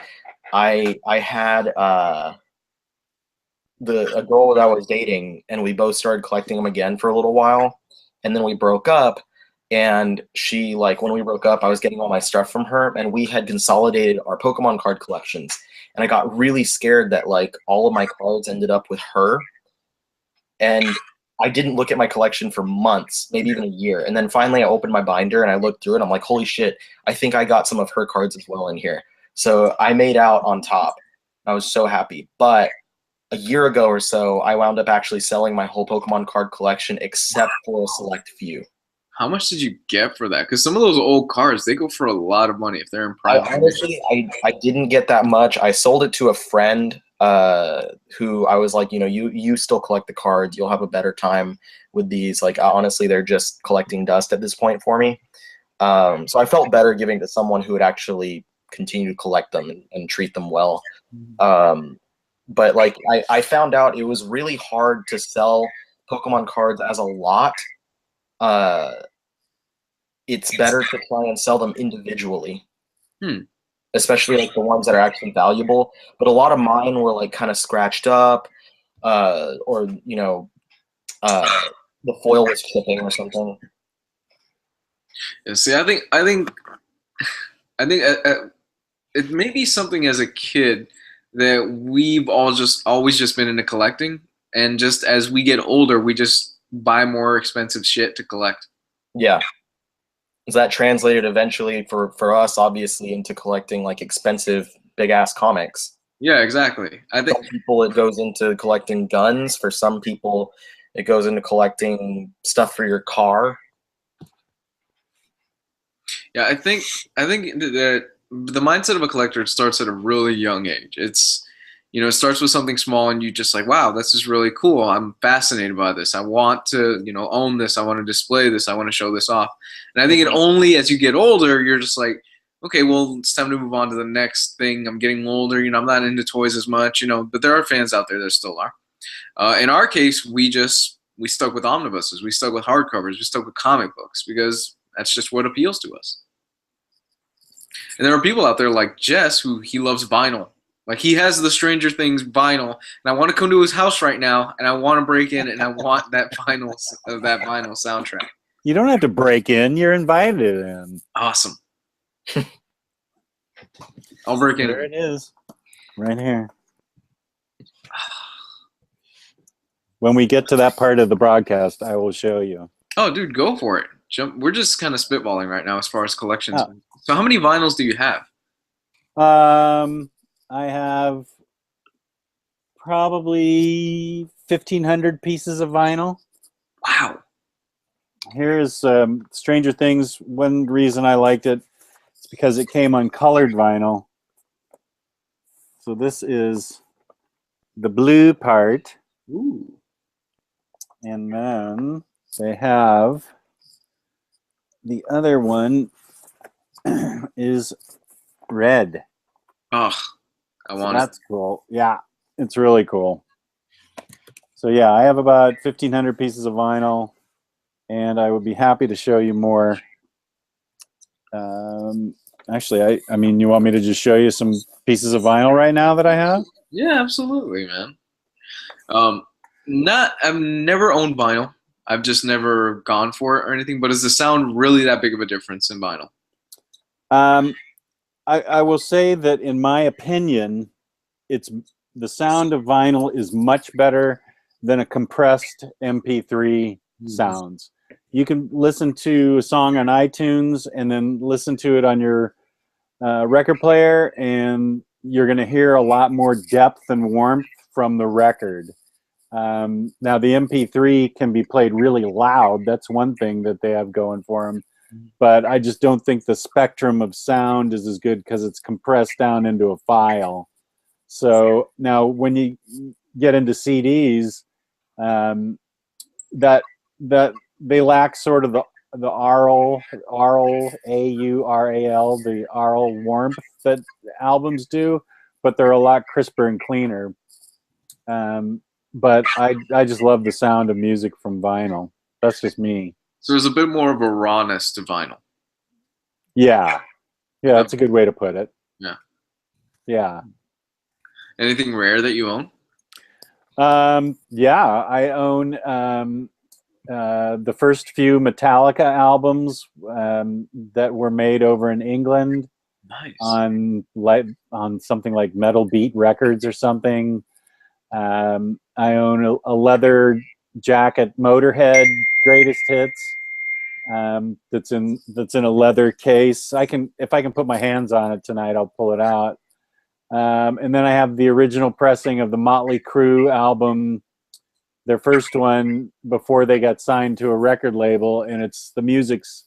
I had a girl that I was dating, and we both started collecting them again for a little while, and then we broke up. And she, like, when we broke up, I was getting all my stuff from her, and we had consolidated our Pokemon card collections. And I got really scared that like all of my cards ended up with her, and I didn't look at my collection for months, maybe even a year. And then finally I opened my binder and I looked through it. I'm like, holy shit, I think I got some of her cards as well in here. So I made out on top. I was so happy. But a year ago or so, I wound up actually selling my whole Pokemon card collection except for a select few. How much did you get for that? Because some of those old cards, they go for a lot of money if they're in private. Honestly, I didn't get that much. I sold it to a friend who I was like, you know, you still collect the cards. You'll have a better time with these. Like, honestly, they're just collecting dust at this point for me. So I felt better giving to someone who would actually continue to collect them and treat them well. But like, I found out it was really hard to sell Pokemon cards as a lot. It's better to try and sell them individually. Especially like the ones that are actually valuable. But a lot of mine were like kind of scratched up, or you know, the foil was chipping or something. Yeah, see, I think I think it may be something as a kid that we've all just always just been into collecting, and just as we get older, we just buy more expensive shit to collect. Yeah. Is that translated eventually for us, obviously, into collecting like expensive big ass comics? Yeah, exactly. I think Some people it goes into collecting guns. For some people, it goes into collecting stuff for your car. yeah, I think that the mindset of a collector starts at a really young age. It's it starts with something small, and you just like, wow, this is really cool. I'm fascinated by this. I want to, own this. I want to display this. I want to show this off. And I think it only as you get older, you're just like, okay, well, it's time to move on to the next thing. I'm getting older. I'm not into toys as much. But there are fans out there that still are. In our case, we stuck with omnibuses. We stuck with hardcovers. We stuck with comic books because that's just what appeals to us. And there are people out there like Jess who he loves vinyl. Like he has the Stranger Things vinyl, and I want to come to his house right now, and I want to break in, and I want that vinyl soundtrack. You don't have to break in; you're invited in. Awesome. I'll break in. There it is, right here. When we get to that part of the broadcast, I will show you. Oh, dude, go for it. Jump. We're just kind of spitballing right now as far as collections. Oh. So how many vinyls do you have? I have probably 1,500 pieces of vinyl. Wow. Here's Stranger Things. One reason I liked it is because it came on colored vinyl. So this is the blue part. Ooh. And then they have the other one is red. Oh, I want it. That's cool. Yeah, it's really cool. So yeah, I have about 1,500 pieces of vinyl, and I would be happy to show you more. Actually, I mean, you want me to just show you some pieces of vinyl right now that I have? Yeah, absolutely, man. I've never owned vinyl. I've just never gone for it or anything. But is the sound really that big of a difference in vinyl? I will say that in my opinion, the sound of vinyl is much better than a compressed MP3 sounds. You can listen to a song on iTunes and then listen to it on your record player, and you're going to hear a lot more depth and warmth from the record. Now, the MP3 can be played really loud. That's one thing that they have going for them. But I just don't think the spectrum of sound is as good because it's compressed down into a file. So now when you get into CDs, that they lack sort of the aural, A-U-R-A-L, the aural warmth that albums do, but they're a lot crisper and cleaner. But I just love the sound of music from vinyl. That's just me. So there's a bit more of a rawness to vinyl. Yeah. Yeah, that's a good way to put it. Yeah. Yeah. Anything rare that you own? Yeah, I own the first few Metallica albums that were made over in England. Nice. On something like Metal Beat Records or something. I own a leather jacket Motorhead Greatest Hits that's in a leather case. If I can put my hands on it tonight, I'll pull it out. And then I have the original pressing of the Motley Crue album, their first one before they got signed to a record label, and the music's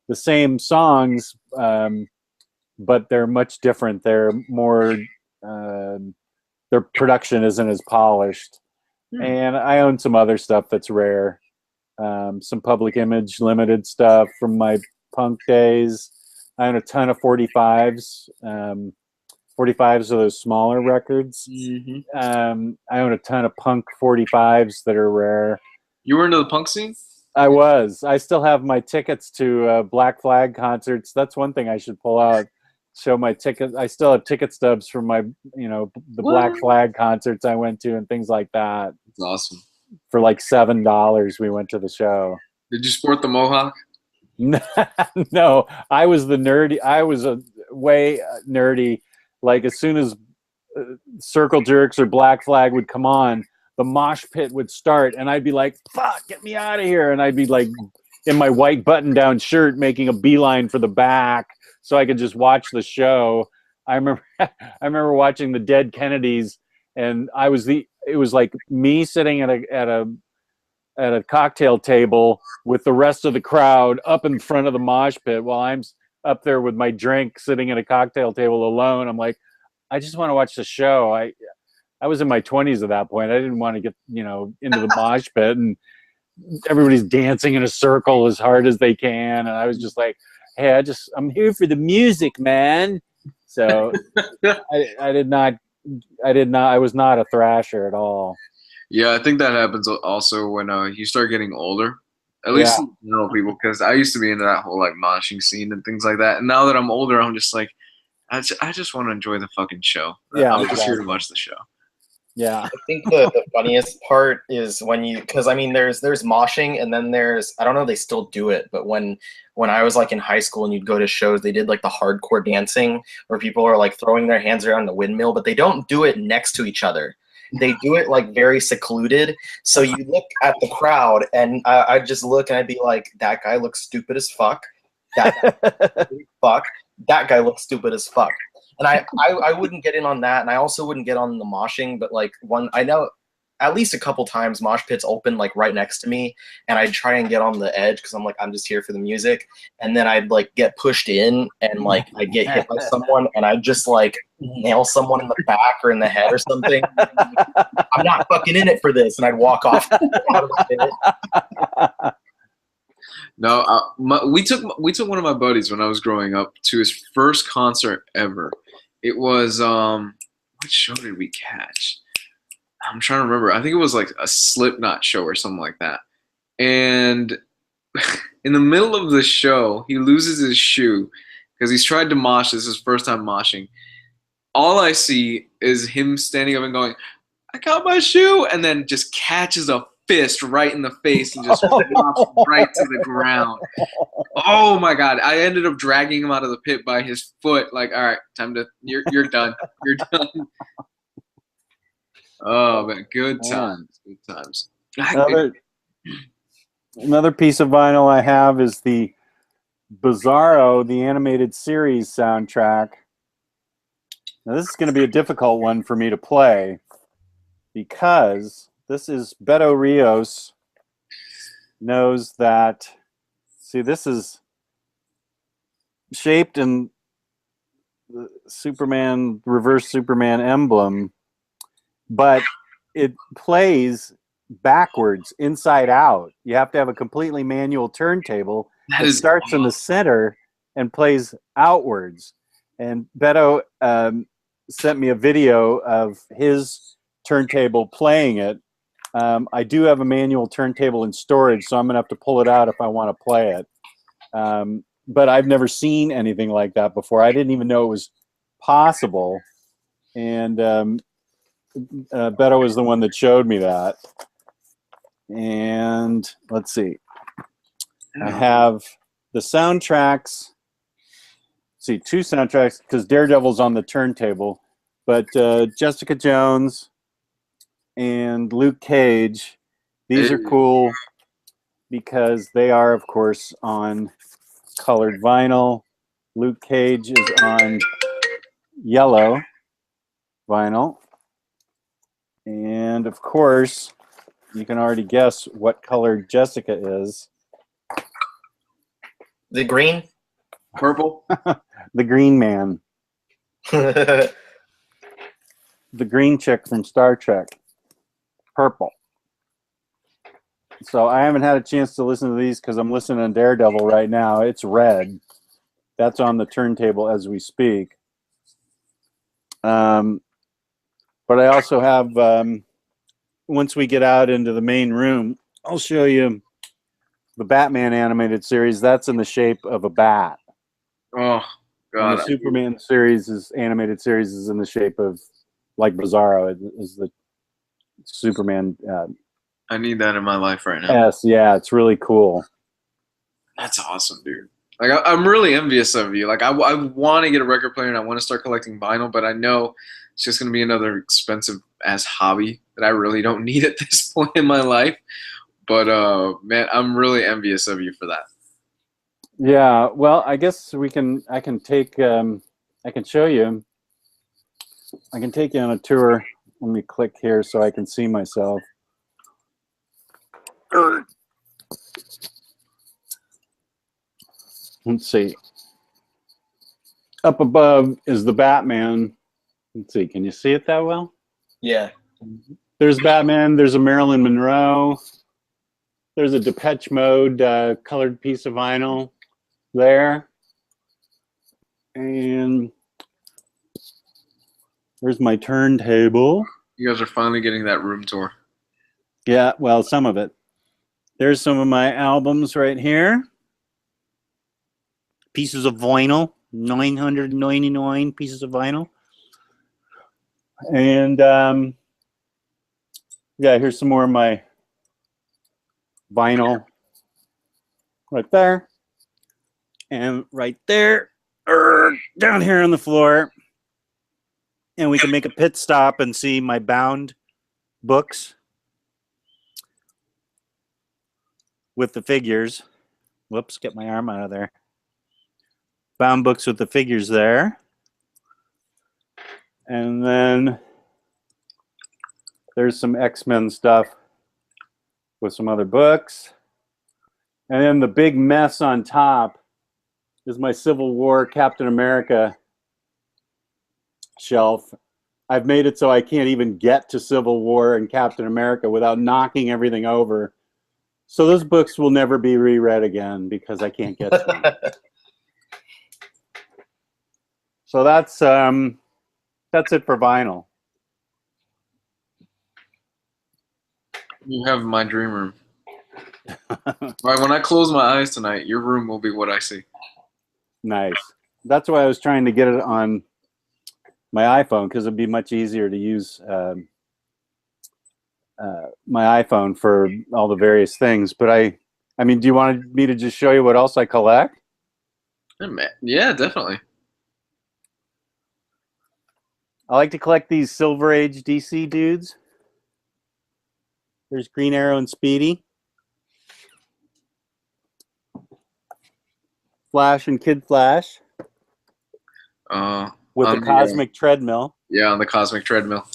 the same songs, but they're much different. They're more their production isn't as polished. And I own some other stuff that's rare. Some Public Image Limited stuff from my punk days. I own a ton of 45s. 45s are those smaller records. Mm-hmm. I own a ton of punk 45s that are rare. You were into the punk scene? I was. I still have my tickets to Black Flag concerts. That's one thing I should pull out. Show my ticket. I still have ticket stubs from my, the Black Flag concerts I went to and things like that. That's awesome. For like $7, we went to the show. Did you sport the mohawk? No, I was the nerdy. I was way nerdy. Like as soon as Circle Jerks or Black Flag would come on, the mosh pit would start, and I'd be like, "Fuck, get me out of here!" And I'd be like, in my white button-down shirt, making a beeline for the back so I could just watch the show. I remember watching the Dead Kennedys, and it was like me sitting at a cocktail table with the rest of the crowd up in front of the mosh pit while I'm up there with my drink sitting at a cocktail table alone. I'm like, I just want to watch the show. I was in my 20s at that point. I didn't want to get, into the mosh pit, and everybody's dancing in a circle as hard as they can. And I was just like, hey, I'm here for the music, man. So I was not a thrasher at all. Yeah, I think that happens also when you start getting older. At least in general, people, because I used to be into that whole like moshing scene and things like that. And now that I'm older, I'm just like, I just want to enjoy the fucking show. Yeah, I'm just here to watch the show. Yeah. I think the funniest part is when because I mean there's moshing, and then there's, I don't know if they still do it, but when I was like in high school and you'd go to shows, they did like the hardcore dancing where people are like throwing their hands around the windmill, but they don't do it next to each other. They do it like very secluded. So you look at the crowd, and I'd just look and I'd be like, that guy looks stupid as fuck. That guy looks stupid as fuck. And I wouldn't get in on that, and I also wouldn't get on the moshing, but like I know at least a couple times mosh pits open like right next to me, and I'd try and get on the edge because I'm like, I'm just here for the music, and then I'd like get pushed in, and like I'd get hit by someone, and I'd just like nail someone in the back or in the head or something. I'm not fucking in it for this, and I'd walk off out of it. No, we took one of my buddies when I was growing up to his first concert ever. It was what show did we catch? I'm trying to remember. I think it was like a Slipknot show or something like that. And in the middle of the show, he loses his shoe because he's tried to mosh. This is his first time moshing. All I see is him standing up and going, "I got my shoe," and then just catches a fist right in the face and just drops right to the ground. Oh my God. I ended up dragging him out of the pit by his foot. Like, all right, you're done. You're done. Oh man, good times. Good times. Another piece of vinyl I have is the Bizarro, the animated series soundtrack. Now this is going to be a difficult one for me to play because this is Beto Rios knows that. See, this is shaped in the Superman, reverse Superman emblem, but it plays backwards, inside out. You have to have a completely manual turntable that starts in the center and plays outwards. And Beto sent me a video of his turntable playing it. I do have a manual turntable in storage, so I'm going to have to pull it out if I want to play it. But I've never seen anything like that before. I didn't even know it was possible. And Beto was the one that showed me that. And let's see. I have the soundtracks. See, two soundtracks because Daredevil's on the turntable. But Jessica Jones and Luke Cage, these are cool because they are, of course, on colored vinyl. Luke Cage is on yellow vinyl. And, of course, you can already guess what color Jessica is. The green? Purple? The green man. The green chick from Star Trek. Purple. So I haven't had a chance to listen to these because I'm listening to Daredevil right now. It's red. That's on the turntable as we speak. But I also have, once we get out into the main room, I'll show you the Batman animated series. That's in the shape of a bat. Oh, God. And the Superman series animated series is in the shape of, like Bizarro, is the Superman. I need that in my life right now. Yes, yeah, it's really cool. That's awesome, dude. Like I'm really envious of you. Like I want to get a record player and I want to start collecting vinyl, but I know it's just going to be another expensive ass hobby that I really don't need at this point in my life. But man, I'm really envious of you for that. Yeah, well, I guess I can take, I can show you. I can take you on a tour. Let me click here so I can see myself. Let's see. Up above is the Batman. Let's see, can you see it that well? Yeah. There's Batman, there's a Marilyn Monroe. There's a Depeche Mode colored piece of vinyl there. And there's my turntable. You guys are finally getting that room tour. Yeah, well, some of it. There's some of my albums right here. Pieces of vinyl, 999 pieces of vinyl. And yeah, here's some more of my vinyl right there. And right there, down here on the floor. And we can make a pit stop and see my bound books with the figures. Whoops, get my arm out of there. Bound books with the figures there. And then there's some X-Men stuff with some other books. And then the big mess on top is my Civil War Captain America shelf. I've made it so I can't even get to Civil War and Captain America without knocking everything over. So those books will never be reread again because I can't get to them. So that's it for vinyl. You have my dream room. Right, when I close my eyes tonight, your room will be what I see. Nice. That's why I was trying to get it on my iPhone, because it'd be much easier to use my iPhone for all the various things. But I mean, do you want me to just show you what else I collect? Yeah, definitely. I like to collect these Silver Age DC dudes. There's Green Arrow and Speedy. Flash and Kid Flash. With the cosmic treadmill. Yeah, on the cosmic treadmill.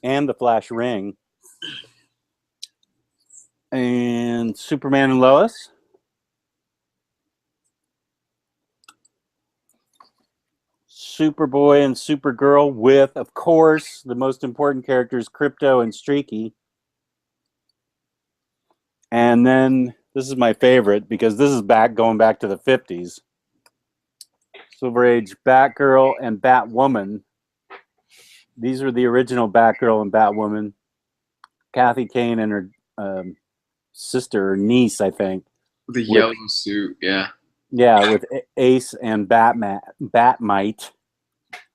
And the Flash ring. And Superman and Lois. Superboy and Supergirl with, of course, the most important characters, Crypto and Streaky. And then this is my favorite because this is going back to the 50s. Silver Age Batgirl and Batwoman. These are the original Batgirl and Batwoman. Kathy Kane and her sister or niece, I think. The yellow suit, yeah. Yeah, with Ace and Batmite.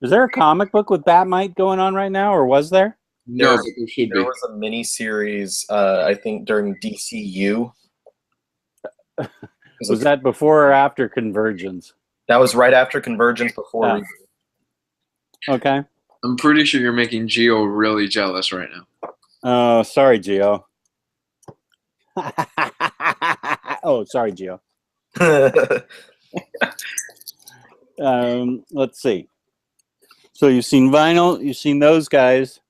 Is there a comic book with Batmite going on right now, or was there? No, but there should be. There was a mini series, I think, during DCU. Was that before or after Convergence? That was right after Convergence, before. Okay. I'm pretty sure you're making Gio really jealous right now. Oh, sorry, Gio. Oh, sorry, Gio. Let's see. So you've seen vinyl, you've seen those guys.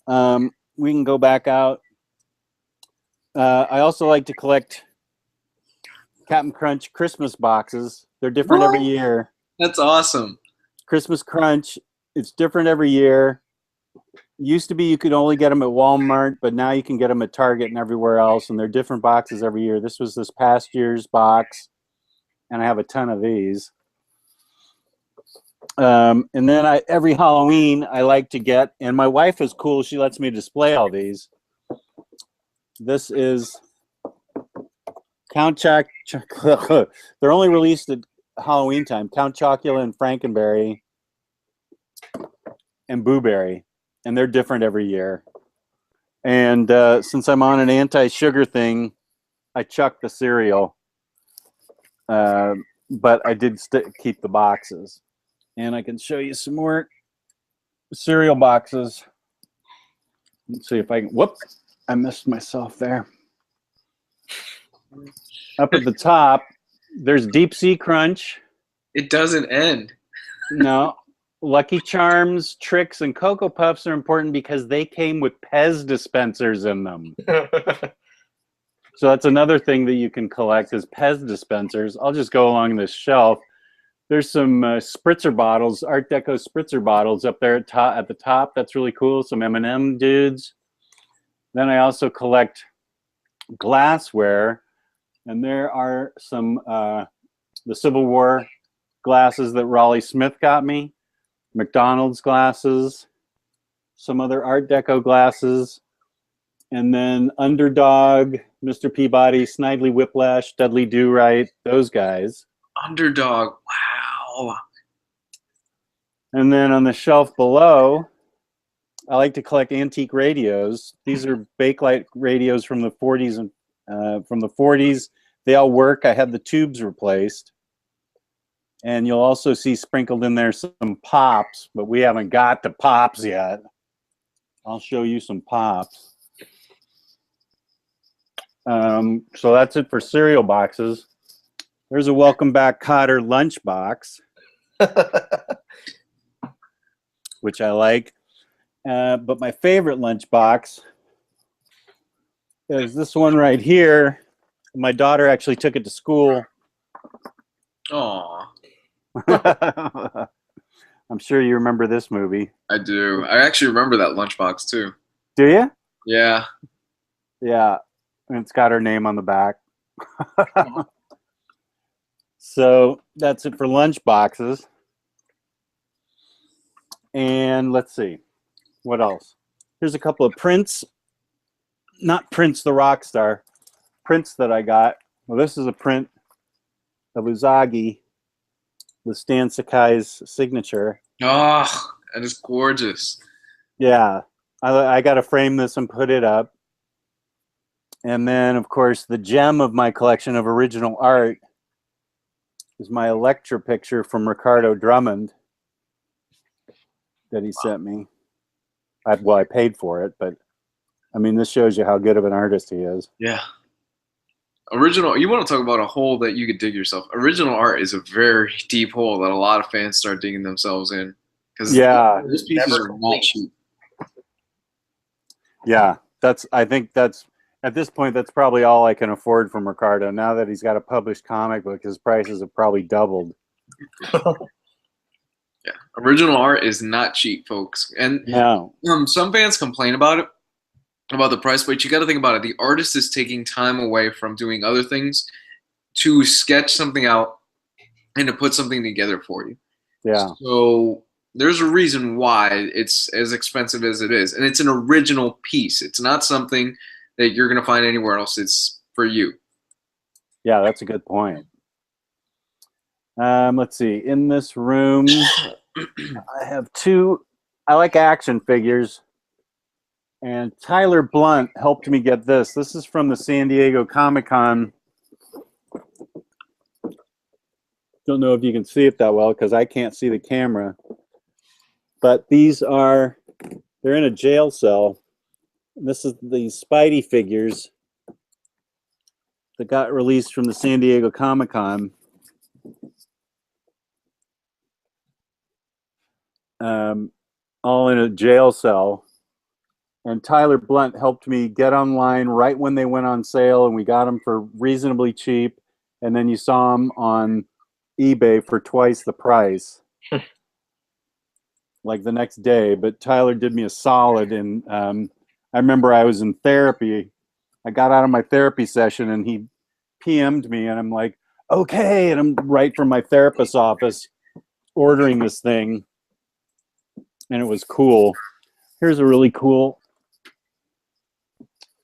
We can go back out. I also like to collect Captain Crunch Christmas boxes. They're different every year. That's awesome. Christmas Crunch, it's different every year. Used to be you could only get them at Walmart, but now you can get them at Target and everywhere else, and they're different boxes every year. This was this past year's box, and I have a ton of these. And then every Halloween I like to get, and my wife is cool, she lets me display all these. This is Count Chocula. They're only released at Halloween time. Count Chocula and Frankenberry and Boo Berry. And they're different every year. And since I'm on an anti-sugar thing, I chuck the cereal. but I did keep the boxes. And I can show you some more cereal boxes. Let's see if I can. Whoops, I missed myself there. Up at the top, there's Deep Sea Crunch. It doesn't end. No. Lucky Charms, Tricks, and Cocoa Puffs are important because they came with Pez dispensers in them. So that's another thing that you can collect is Pez dispensers. I'll just go along this shelf. There's some spritzer bottles, Art Deco spritzer bottles up there at the top. That's really cool. Some M&M dudes. Then I also collect glassware. And there are some the Civil War glasses that Raleigh Smith got me. McDonald's glasses. Some other Art Deco glasses. And then Underdog, Mr. Peabody, Snidely Whiplash, Dudley Do-Right, those guys. Underdog, wow. And then on the shelf below, I like to collect antique radios. These are Bakelite radios from the 40s and from the 40s. They all work. I had the tubes replaced. And you'll also see sprinkled in there some pops, but we haven't got the pops yet. I'll show you some pops. So that's it for cereal boxes. There's a Welcome Back Cotter lunch box, which I like. But my favorite lunch box is this one right here. My daughter actually took it to school. Aw. I'm sure you remember this movie. I do. I actually remember that lunchbox too. Do you? Yeah. Yeah. And it's got her name on the back. So that's it for lunch boxes. And let's see. What else? Here's a couple of prints. Not Prince the rock star. Prints that I got. Well, this is a print of Uzagi with Stan Sakai's signature. Oh, that is gorgeous. Yeah. I got to frame this and put it up. And then, of course, the gem of my collection of original art is my Electra picture from Ricardo Drummond that he sent me. I paid for it, but I mean, this shows you how good of an artist he is. Yeah. Original, you want to talk about a hole that you could dig yourself. Original art is a very deep hole that a lot of fans start digging themselves in. Because yeah, those pieces are not cheap. Yeah, I think that's, at this point, that's probably all I can afford from Ricardo. Now that he's got a published comic book, his prices have probably doubled. Yeah, original art is not cheap, folks. And no. Some fans complain about it, about the price, but you got to think about it. The artist is taking time away from doing other things to sketch something out and to put something together for you. Yeah. So there's a reason why it's as expensive as it is. And it's an original piece. It's not something that you're going to find anywhere else. It's for you. Yeah, that's a good point. Let's see. In this room, I have two. I like action figures. And Tyler Blunt helped me get this. This is from the San Diego Comic-Con. Don't know if you can see it that well because I can't see the camera. But these are, they're in a jail cell. This is the Spidey figures that got released from the San Diego Comic-Con. All in a jail cell. And Tyler Blunt helped me get online right when they went on sale, and we got them for reasonably cheap. And then you saw them on eBay for twice the price, like the next day. But Tyler did me a solid, and I remember I was in therapy. I got out of my therapy session, and he PM'd me, and I'm like, okay. And I'm right from my therapist's office ordering this thing, and it was cool. Here's a really cool,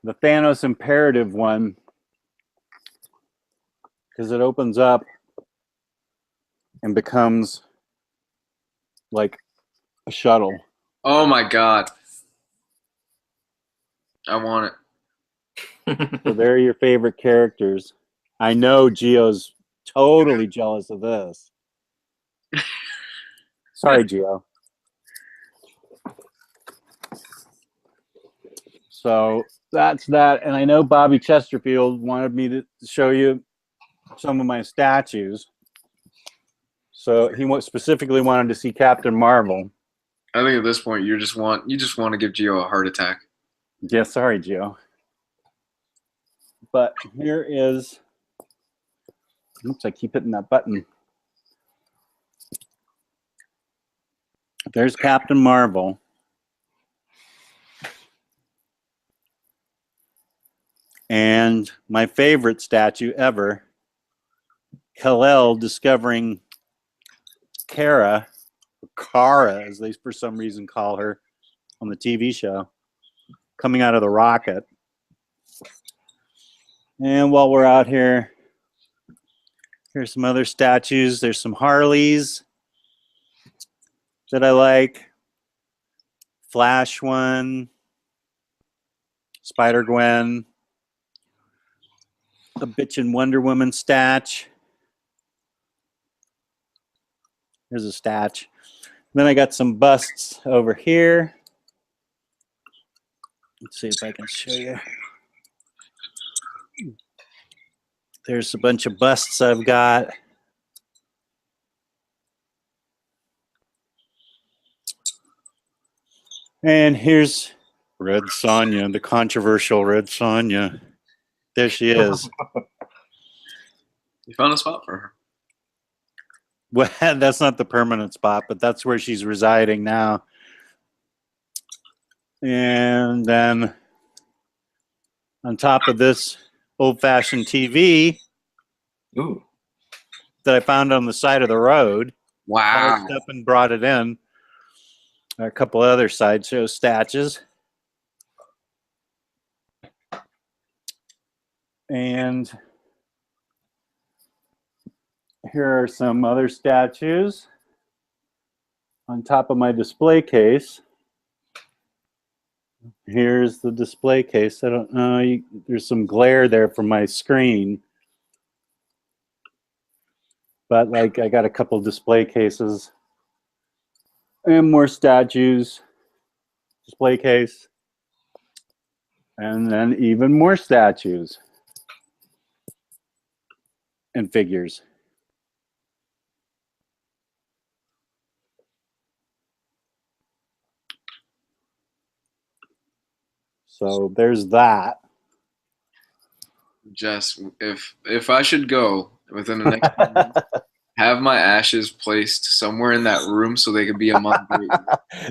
the Thanos Imperative one, because it opens up and becomes like a shuttle. Oh my God. I want it. So they're your favorite characters. I know Gio's totally jealous of this. Sorry, Gio. So that's that. And I know Bobby Chesterfield wanted me to show you some of my statues. So he specifically wanted to see Captain Marvel. I think at this point you just want to give Gio a heart attack. Yeah, sorry, Gio. But here is. Oops, I keep hitting that button. There's Captain Marvel. And my favorite statue ever, Kal-El discovering Kara, as they for some reason call her on the TV show, coming out of the rocket. And while we're out here, here's some other statues. There's some Harleys that I like. Flash one, Spider-Gwen, a bitchin' Wonder Woman statue. Here's a statue. Then I got some busts over here. Let's see if I can show you. There's a bunch of busts I've got. And here's Red Sonja, the controversial Red Sonja. There she is. You found a spot for her. Well, that's not the permanent spot, but that's where she's residing now. And then on top of this old-fashioned TV that I found on the side of the road. Wow. Polished up and brought it in. A couple other sideshow statues. And here are some other statues on top of my display case. Here's the display case. I don't know, there's some glare there from my screen. But like I got a couple display cases and more statues, display case, and then even more statues and figures. So there's that. Jess, if I should go within the next few months, have my ashes placed somewhere in that room so they could be among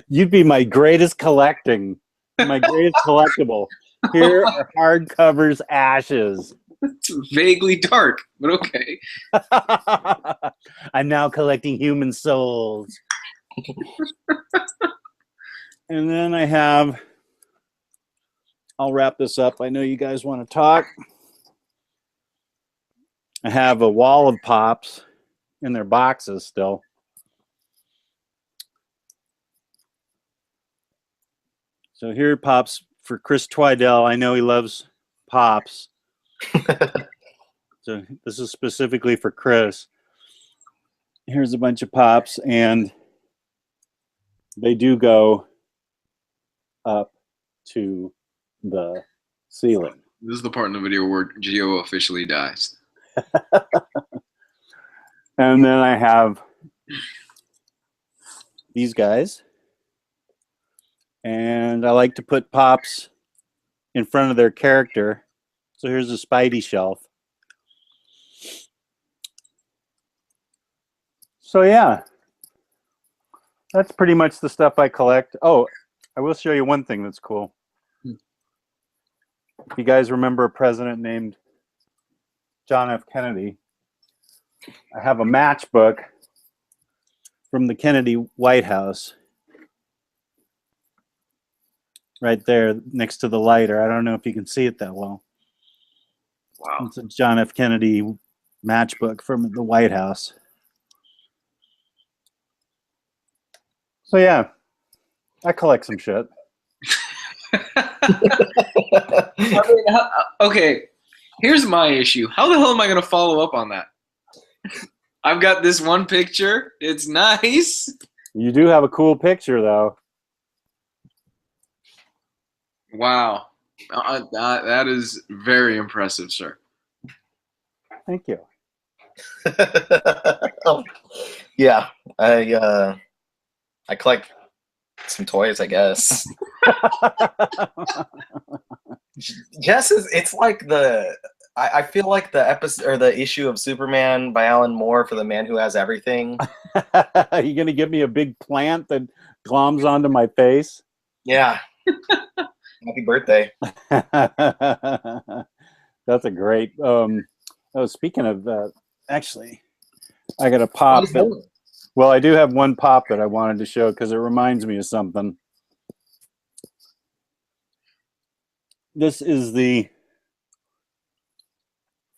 You'd be my greatest collecting, my greatest collectible. Here are hardcovers ashes. It's vaguely dark, but okay. I'm now collecting human souls. And then I have, I'll wrap this up. I know you guys want to talk. I have a wall of pops in their boxes still. So here are pops for Chris Twidell. I know he loves pops. So this is specifically for Chris. Here's a bunch of pops, and they do go up to the ceiling. This is the part in the video where Gio officially dies. And then I have these guys. And I like to put pops in front of their character. So here's a Spidey shelf. So yeah, that's pretty much the stuff I collect. Oh, I will show you one thing that's cool. If you guys remember a president named John F. Kennedy, I have a matchbook from the Kennedy White House right there next to the lighter. I don't know if you can see it that well. Wow. It's a John F. Kennedy matchbook from the White House. So yeah, I collect some shit. I mean, okay, here's my issue. How the hell am I going to follow up on that? I've got this one picture. It's nice. You do have a cool picture, though. Wow. That is very impressive, sir. Thank you. Yeah, I collect some toys, I guess. Jess it's like I feel like the episode or the issue of Superman by Alan Moore for the man who has everything. Are you going to give me a big plant that gloms onto my face? Yeah. Happy birthday. That's a great. Speaking of actually, I got a pop. Well, I do have one pop that I wanted to show because it reminds me of something. This is the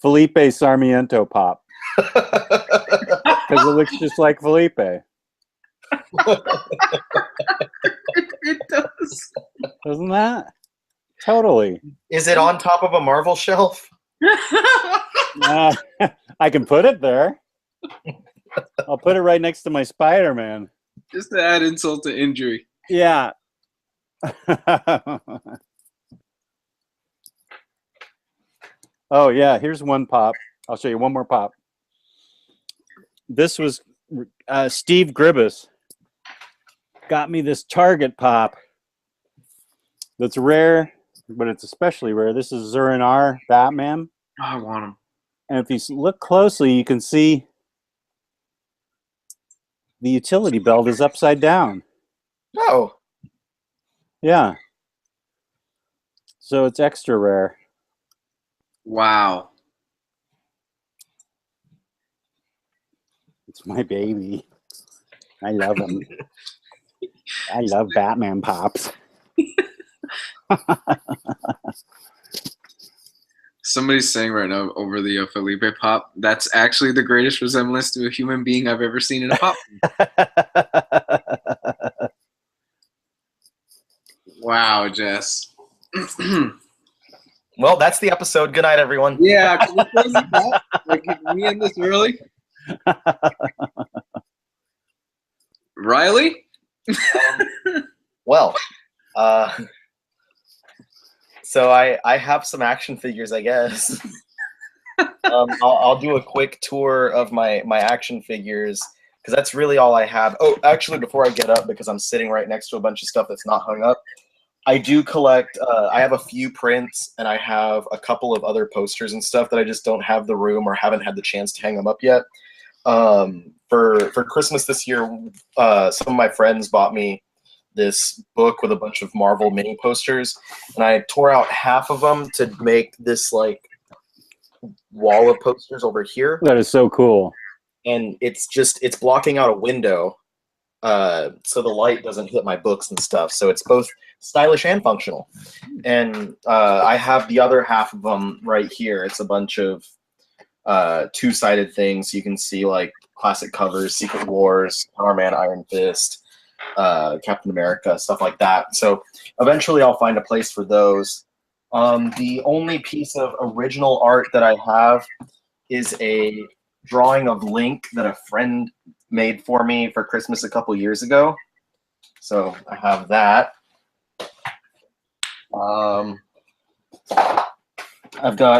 Felipe Sarmiento pop because it looks just like Felipe. It does. Doesn't that? Totally. Is it on top of a Marvel shelf? I can put it there. I'll put it right next to my Spider-Man. Just to add insult to injury. Yeah. Oh, yeah. Here's one pop. I'll show you one more pop. This was Steve Gribbus. Got me this Target pop that's rare, but it's especially rare. This is Zur-En-Arrh Batman. Oh, I want him. And if you look closely, you can see the utility belt is upside down. Oh. Yeah. So it's extra rare. Wow. It's my baby. I love him. I love Batman pops. Somebody's saying right now over the Felipe pop, that's actually the greatest resemblance to a human being I've ever seen in a pop. Wow, Jess. Well, that's the episode. Good night, everyone. Yeah, can we close it out? Like, can we end this early? Riley? Well, so I have some action figures, I guess. I'll do a quick tour of my action figures because that's really all I have. Oh, actually, before I get up, because I'm sitting right next to a bunch of stuff that's not hung up, I do collect. I have a few prints and I have a couple of other posters and stuff that I just don't have the room or haven't had the chance to hang them up yet. For Christmas this year, some of my friends bought me this book with a bunch of Marvel mini posters, and I tore out half of them to make this like wall of posters over here. That is so cool. And it's blocking out a window, so the light doesn't hit my books and stuff. So it's both stylish and functional. And I have the other half of them right here. It's a bunch of two-sided things. You can see like classic covers, Secret Wars, Power Man, Iron Fist, Captain America, stuff like that. So eventually I'll find a place for those. The only piece of original art that I have is a drawing of Link that a friend made for me for Christmas a couple years ago. So I have that.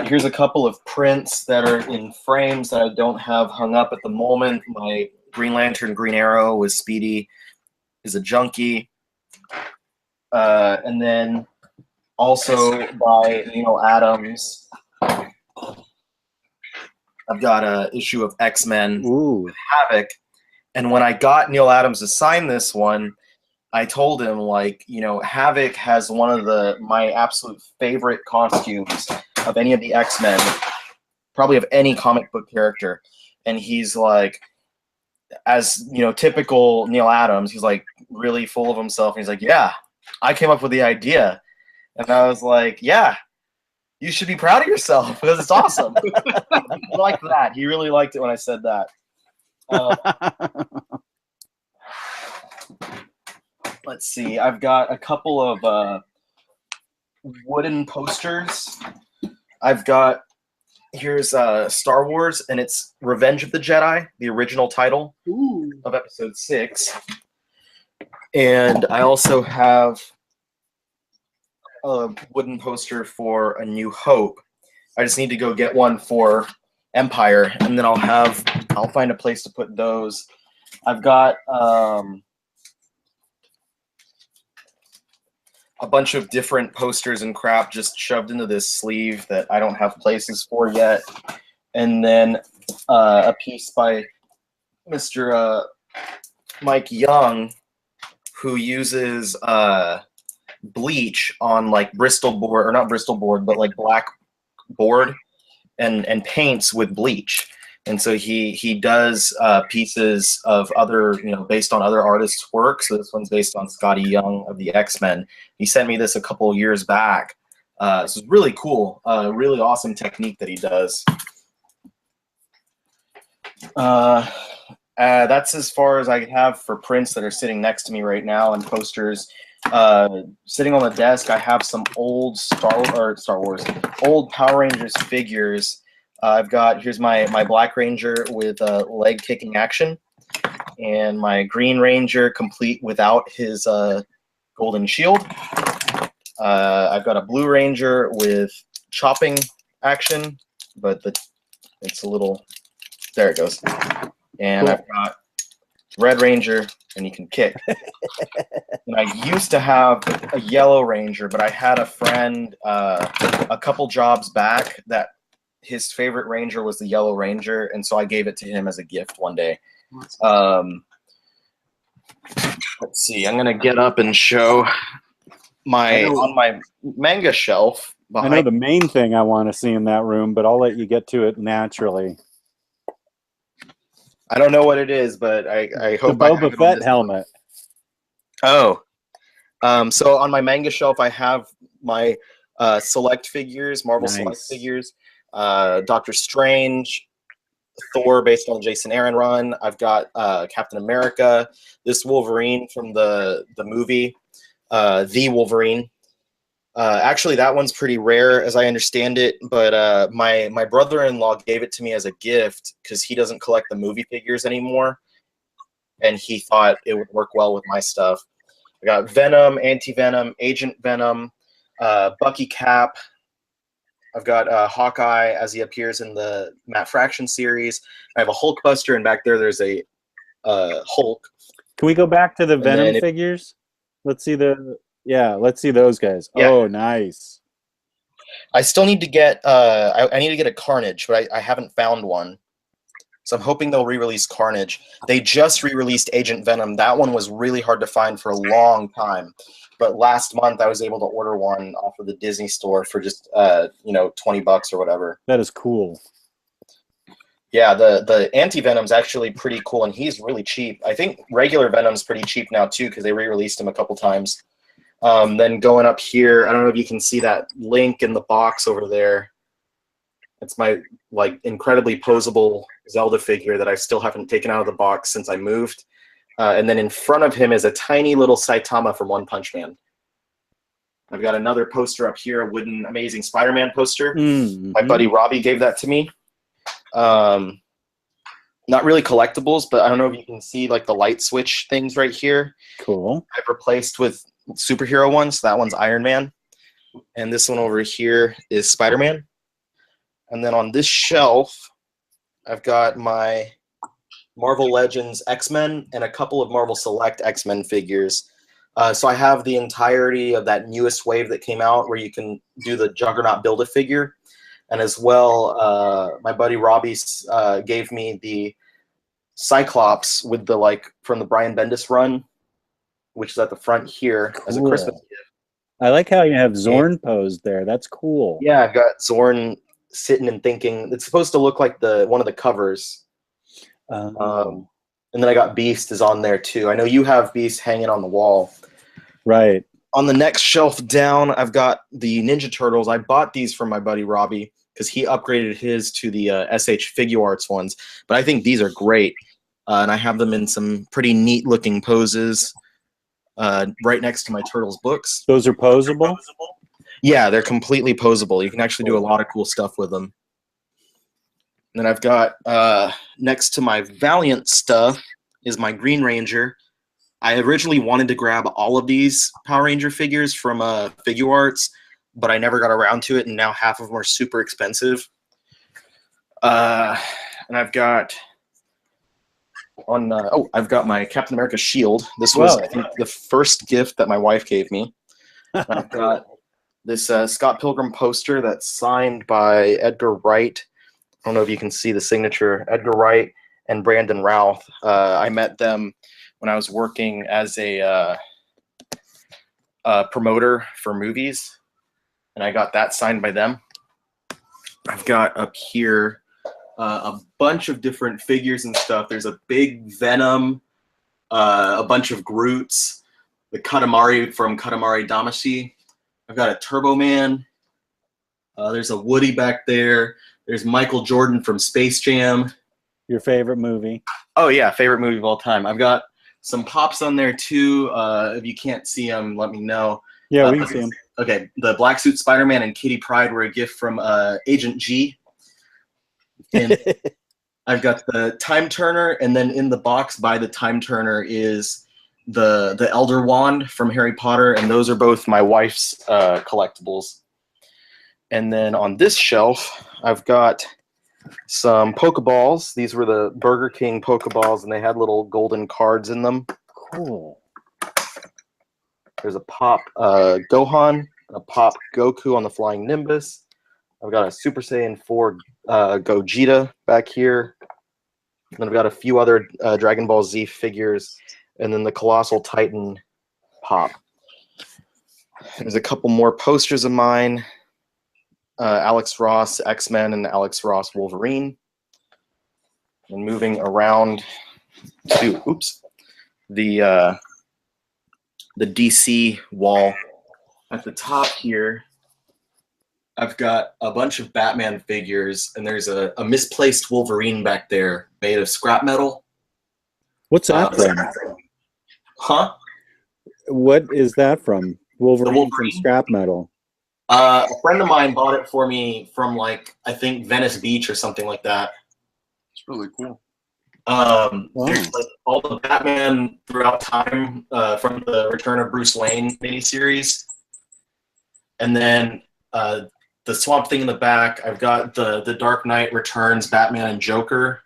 Here's a couple of prints that are in frames that I don't have hung up at the moment. My Green Lantern, Green Arrow with Speedy is a junkie. And then also by Neil Adams, I've got an issue of X-Men with Havoc. And when I got Neil Adams to sign this one, I told him, like, Havoc has one of my absolute favorite costumes of any of the X-Men, probably of any comic book character. And he's like, as typical Neil Adams, he's like really full of himself. And he's like, yeah, I came up with the idea. And I was like, yeah, you should be proud of yourself because it's awesome. He liked that. He really liked it when I said that. Let's see. I've got a couple of wooden posters. I've got here's Star Wars, and it's Revenge of the Jedi, the original title of Episode 6. And I also have a wooden poster for A New Hope. I just need to go get one for Empire, and then I'll find a place to put those. I've got a bunch of different posters and crap just shoved into this sleeve that I don't have places for yet. And then a piece by Mr. Mike Young, who uses bleach on like Bristol board, or not Bristol board, but like black board, and paints with bleach. And so he does pieces of other, based on other artists' work. So this one's based on Scotty Young of the X-Men. He sent me this a couple of years back. This is really cool, really awesome technique that he does. That's as far as I have for prints that are sitting next to me right now, and posters. Sitting on the desk, I have some old old Power Rangers figures. Here's my Black Ranger with leg kicking action, and my Green Ranger complete without his golden shield. I've got a Blue Ranger with chopping action, but it's a little, there it goes. And cool. I've got Red Ranger, and he can kick. And I used to have a Yellow Ranger, but I had a friend a couple jobs back that his favorite Ranger was the Yellow Ranger, and so I gave it to him as a gift one day. Let's see, I'm gonna get up and show on my manga shelf. I know the main thing I want to see in that room, but I'll let you get to it naturally. I don't know what it is, but I hope the Boba Fett helmet. Oh, so on my manga shelf, I have my select figures, Marvel Select figures. Doctor Strange, Thor based on Jason Aaron run. I've got Captain America, this Wolverine from the movie, The Wolverine. Actually, that one's pretty rare as I understand it, but my brother-in-law gave it to me as a gift because he doesn't collect the movie figures anymore, and he thought it would work well with my stuff. I got Venom, Anti-Venom, Agent Venom, Bucky Cap. I've got Hawkeye as he appears in the Matt Fraction series. I have a Hulkbuster, and back there's a Hulk. Can we go back to the Venom figures? Let's see let's see those guys. Yeah. Oh, nice. I still need to get I need to get a Carnage, but I haven't found one. So I'm hoping they'll re-release Carnage. They just re-released Agent Venom. That one was really hard to find for a long time. But last month I was able to order one off of the Disney store for just $20 or whatever. That is cool. Yeah, the Anti-Venom's actually pretty cool, and he's really cheap. I think regular Venom's pretty cheap now too because they re-released him a couple times. Then going up here, I don't know if you can see that link in the box over there. It's my incredibly posable Zelda figure that I still haven't taken out of the box since I moved. And then in front of him is a tiny little Saitama from One Punch Man. I've got another poster up here, a wooden Amazing Spider-Man poster. Mm-hmm. My buddy Robbie gave that to me. Not really collectibles, but I don't know if you can see the light switch things right here. Cool. I've replaced with superhero ones. So that one's Iron Man. And this one over here is Spider-Man. And then on this shelf, I've got my Marvel Legends X-Men and a couple of Marvel Select X-Men figures. So I have the entirety of that newest wave that came out where you can do the Juggernaut Build-A-Figure. And as well, my buddy Robbie gave me the Cyclops with the from the Brian Bendis run, which is at the front here as a Christmas gift. I like how you have Zorn posed there. That's cool. Yeah, I've got Zorn sitting and thinking. It's supposed to look like one of the covers. And then I got Beast is on there too. I know you have Beast hanging on the wall. Right. On the next shelf down, I've got the Ninja Turtles. I bought these from my buddy Robbie because he upgraded his to the SH Figuarts ones. But I think these are great. And I have them in some pretty neat looking poses right next to my Turtles books. Those are posable? Yeah, they're completely posable. You can actually do a lot of cool stuff with them. And then I've got next to my Valiant stuff is my Green Ranger. I originally wanted to grab all of these Power Ranger figures from Figure Arts, but I never got around to it, and now half of them are super expensive. And I've got I've got my Captain America shield. This was, I think, the first gift that my wife gave me. I've got this Scott Pilgrim poster that's signed by Edgar Wright. I don't know if you can see the signature. Edgar Wright and Brandon Routh. I met them when I was working as a promoter for movies, and I got that signed by them. I've got up here a bunch of different figures and stuff. There's a big Venom, a bunch of Groots, the Katamari from Katamari Damacy. I've got a Turbo Man. There's a Woody back there. There's Michael Jordan from Space Jam. Your favorite movie? Oh yeah, favorite movie of all time. I've got some pops on there too. If you can't see them, let me know. Yeah, we can see them. Okay, the Black Suit Spider-Man and Kitty Pryde were a gift from Agent G. And I've got the Time Turner, and then in the box by the Time Turner is the Elder Wand from Harry Potter, and those are both my wife's collectibles. And then on this shelf, I've got some Pokeballs. These were the Burger King Pokeballs, and they had little golden cards in them. Cool. There's a Pop Gohan, a Pop Goku on the Flying Nimbus. I've got a Super Saiyan 4 Gogeta back here. And then I've got a few other Dragon Ball Z figures, and then the Colossal Titan Pop. There's a couple more posters of mine. Alex Ross X-Men and Alex Ross Wolverine. And moving around to the DC wall. At the top here, I've got a bunch of Batman figures, and there's a misplaced Wolverine back there made of scrap metal. What's that from? Huh? What is that from? Wolverine from scrap metal. A friend of mine bought it for me from, like, I think Venice Beach or something like that. It's really cool. There's like all the Batman throughout time from the Return of Bruce Wayne miniseries, and then the Swamp Thing in the back. I've got the Dark Knight Returns Batman and Joker.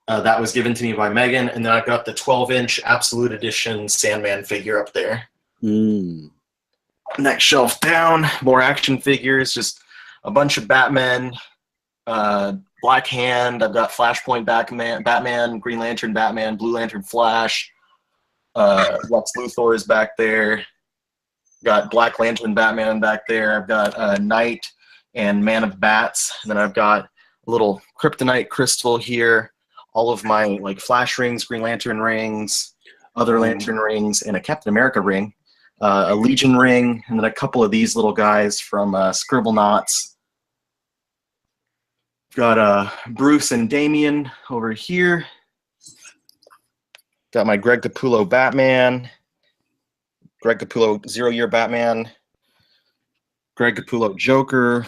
That was given to me by Megan, and then I've got the 12-inch Absolute Edition Sandman figure up there. Next shelf down, more action figures, just a bunch of Batman, Black Hand. I've got Flashpoint Batman, Green Lantern Batman, Blue Lantern Flash. Lex Luthor is back there. Got Black Lantern Batman back there. I've got Knight and Man of Bats. And then I've got a little Kryptonite crystal here. All of my like Flash rings, Green Lantern rings, other Lantern rings, and a Captain America ring. A Legion ring, and then a couple of these little guys from Scribblenauts. Got Bruce and Damian over here. Got my Greg Capullo Batman, Greg Capullo Zero-Year Batman, Greg Capullo Joker,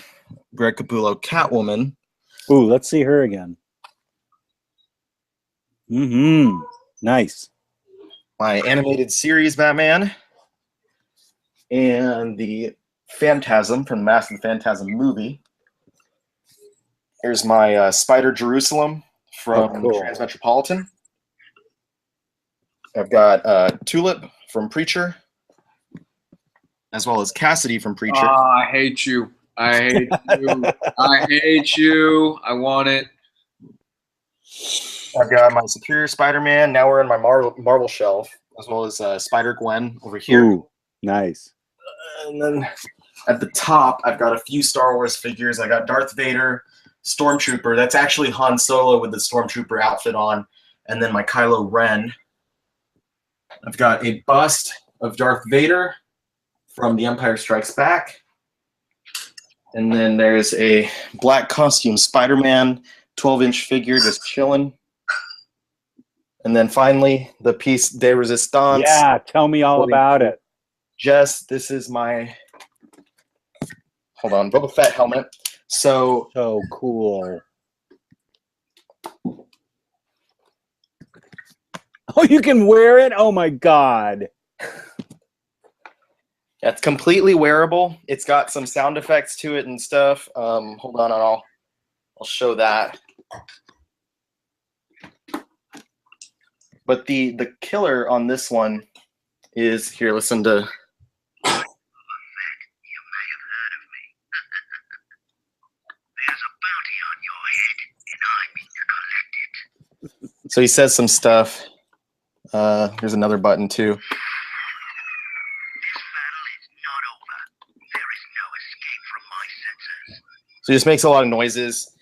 Greg Capullo Catwoman. Ooh, let's see her again. Nice. My animated series Batman. And the Phantasm from the Mask of the Phantasm movie. Here's my Spider Jerusalem from Transmetropolitan. I've got Tulip from Preacher, as well as Cassidy from Preacher. I hate you. I hate you. I hate you. I want it. I've got my Superior Spider-Man. Now we're in my Marvel shelf, as well as Spider-Gwen over here. Ooh, nice. And then at the top, I've got a few Star Wars figures. I got Darth Vader, Stormtrooper. That's actually Han Solo with the Stormtrooper outfit on. And then my Kylo Ren. I've got a bust of Darth Vader from The Empire Strikes Back. And then there's a black costume Spider-Man 12-inch figure just chilling. And then finally, the piece de resistance. Yeah, tell me all about it. This is my, hold on, Boba Fett helmet. So cool. you can wear it? Oh my god. It's completely wearable. It's got some sound effects to it and stuff. Hold on, I'll show that. But the killer on this one is here. Listen to. So he says some stuff. Here's another button too. So he just makes a lot of noises.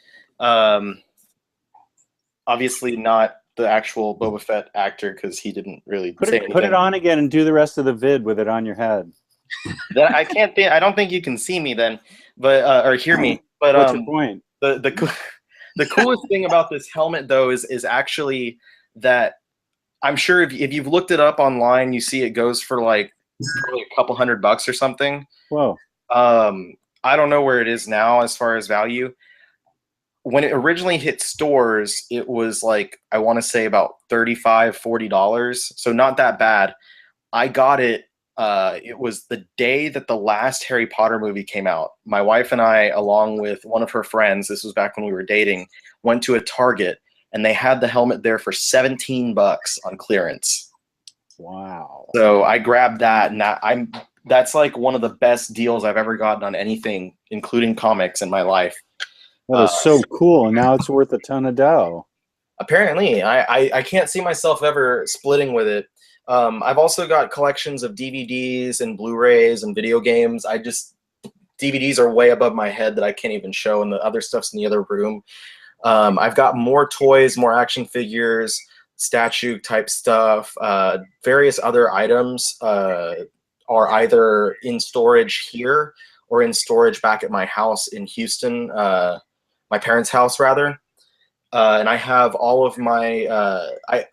Obviously not the actual Boba Fett actor because he didn't really say anything. Put it on again and do the rest of the vid with it on your head. I can't think. I don't think you can see me then, but or hear me. But what's your point? The coolest thing about this helmet though is actually that I'm sure if you've looked it up online, you see it goes for like probably a couple $100 or something. Whoa. I don't know where it is now as far as value. When it originally hit stores, it was like, I want to say about $35, $40. So not that bad. I got it. It was the day that the last Harry Potter movie came out. My wife and I, along with one of her friends, this was back when we were dating, went to a Target and they had the helmet there for $17 on clearance. Wow. So I grabbed that, and that's like one of the best deals I've ever gotten on anything, including comics, in my life. That is so cool, and now it's worth a ton of dough. Apparently, I can't see myself ever splitting with it. I've also got collections of DVDs and Blu-rays and video games. DVDs are way above my head that I can't even show, and the other stuff's in the other room. I've got more toys, more action figures, statue type stuff. Various other items are either in storage here or in storage back at my house in Houston, my parents' house rather. And I have all of my, I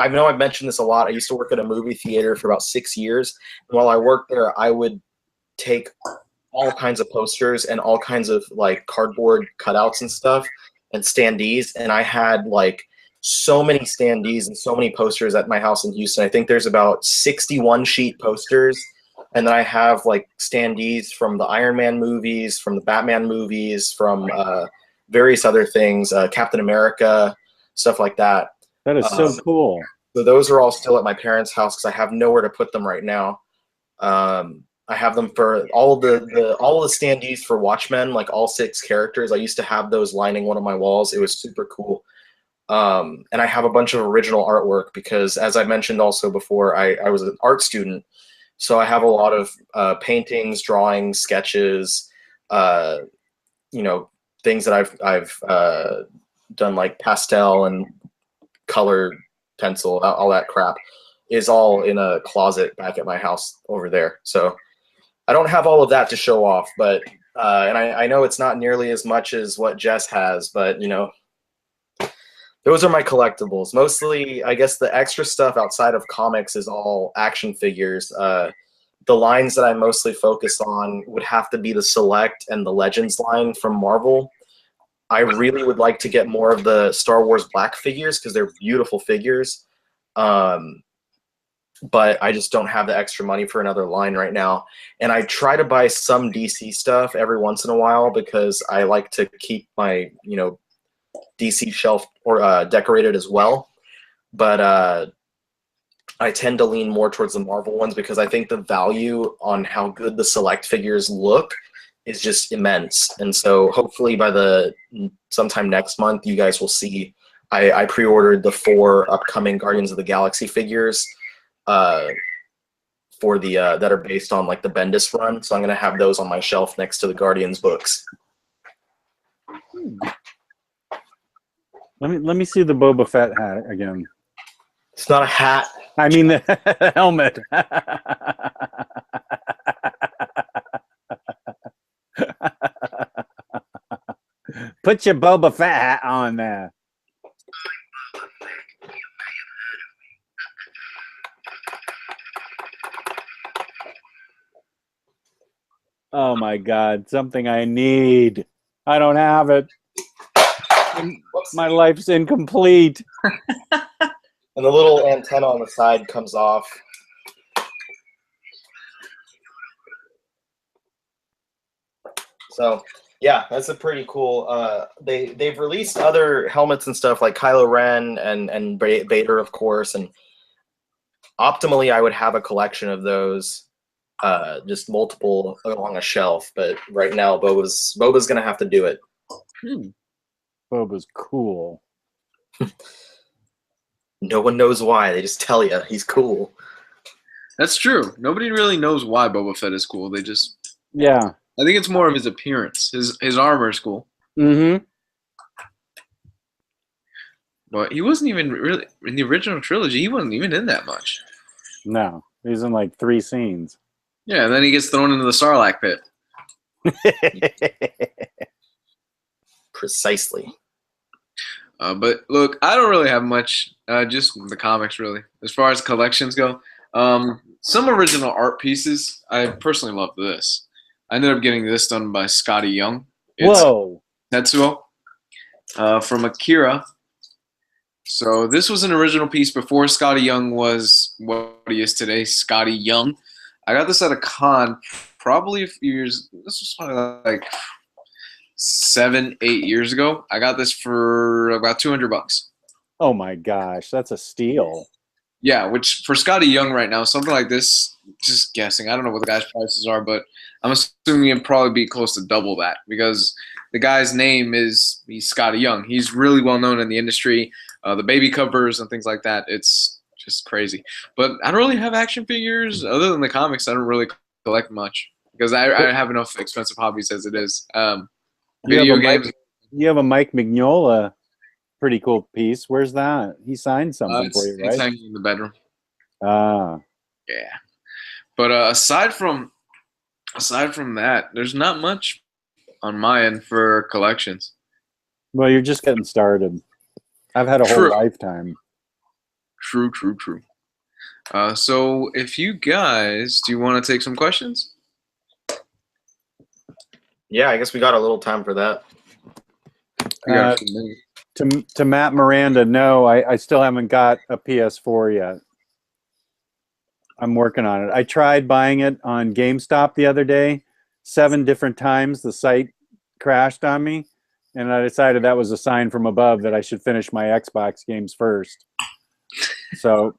know I've mentioned this a lot. I used to work at a movie theater for about 6 years. And while I worked there, I would take all kinds of posters and all kinds of like cardboard cutouts and stuff and standees. And I had like so many standees and so many posters at my house in Houston. I think there's about 61 sheet posters. And then I have like standees from the Iron Man movies, from the Batman movies, from various other things, Captain America, stuff like that. That is so cool. So those are all still at my parents' house because I have nowhere to put them right now. I have them for all of the standees for Watchmen, like all 6 characters. I used to have those lining one of my walls. It was super cool. And I have a bunch of original artwork because, as I mentioned also before, I was an art student. So I have a lot of paintings, drawings, sketches, things that I've done like pastel and color pencil, all that crap is all in a closet back at my house over there. So I don't have all of that to show off, but and I know it's not nearly as much as what Jess has, but those are my collectibles. Mostly, I guess the extra stuff outside of comics is all action figures. The lines that I mostly focus on would have to be the Select and the Legends line from Marvel. I really would like to get more of the Star Wars Black figures because they're beautiful figures. But I just don't have the extra money for another line right now. And I try to buy some DC stuff every once in a while because I like to keep my, DC shelf or decorated as well. But I tend to lean more towards the Marvel ones because I think the value on how good the Select figures look is just immense. And so hopefully by sometime next month, you guys will see, I pre-ordered the 4 upcoming Guardians of the Galaxy figures for the that are based on like the Bendis run. So I'm going to have those on my shelf next to the Guardians books. Let me see the Boba Fett hat again. It's not a hat. I mean the helmet. Put your Boba Fett hat on there. Oh my God, something I need. I don't have it. My life's incomplete. And the little antenna on the side comes off. So yeah, that's a pretty cool. They've released other helmets and stuff like Kylo Ren and Vader, of course. And optimally, I would have a collection of those, just multiple along a shelf. But right now, Boba's gonna have to do it. Boba's cool. No one knows why. They just tell you he's cool. That's true. Nobody really knows why Boba Fett is cool. They just I think it's more of his appearance. His armor is cool. Mm-hmm. But he wasn't even really in the original trilogy. He wasn't even in that much. No, he's in like 3 scenes. Yeah, and then he gets thrown into the Sarlacc pit. Precisely. But look, I don't really have much. Just the comics, really. As far as collections go, some original art pieces. I personally love this. I ended up getting this done by Scotty Young. It's Whoa. Tetsuo from Akira. So this was an original piece before Scotty Young was what he is today, Scotty Young. I got this at a con probably a few years. This was probably like 7, 8 years ago. I got this for about $200. Oh my gosh, that's a steal. Yeah, which for Scotty Young right now, something like this, just guessing. I don't know what the guy's prices are, but I'm assuming it'd probably be close to double that because the guy's name he's Scotty Young. He's really well known in the industry, the baby covers and things like that. It's just crazy. But I don't really have action figures other than the comics. I don't really collect much because I have enough expensive hobbies as it is. Video games. You have a Mike Mignola pretty cool piece. Where's that? He signed something for you, right? It's hanging in the bedroom. Ah. Yeah. But aside from that, there's not much on my end for collections. Well, you're just getting started. I've had a whole lifetime. True. So if you guys, do you want to take some questions? Yeah, I guess we got a little time for that. To Matt Miranda, no, I still haven't got a PS4 yet. I'm working on it. I tried buying it on GameStop the other day. 7 different times the site crashed on me, and I decided that was a sign from above that I should finish my Xbox games first. So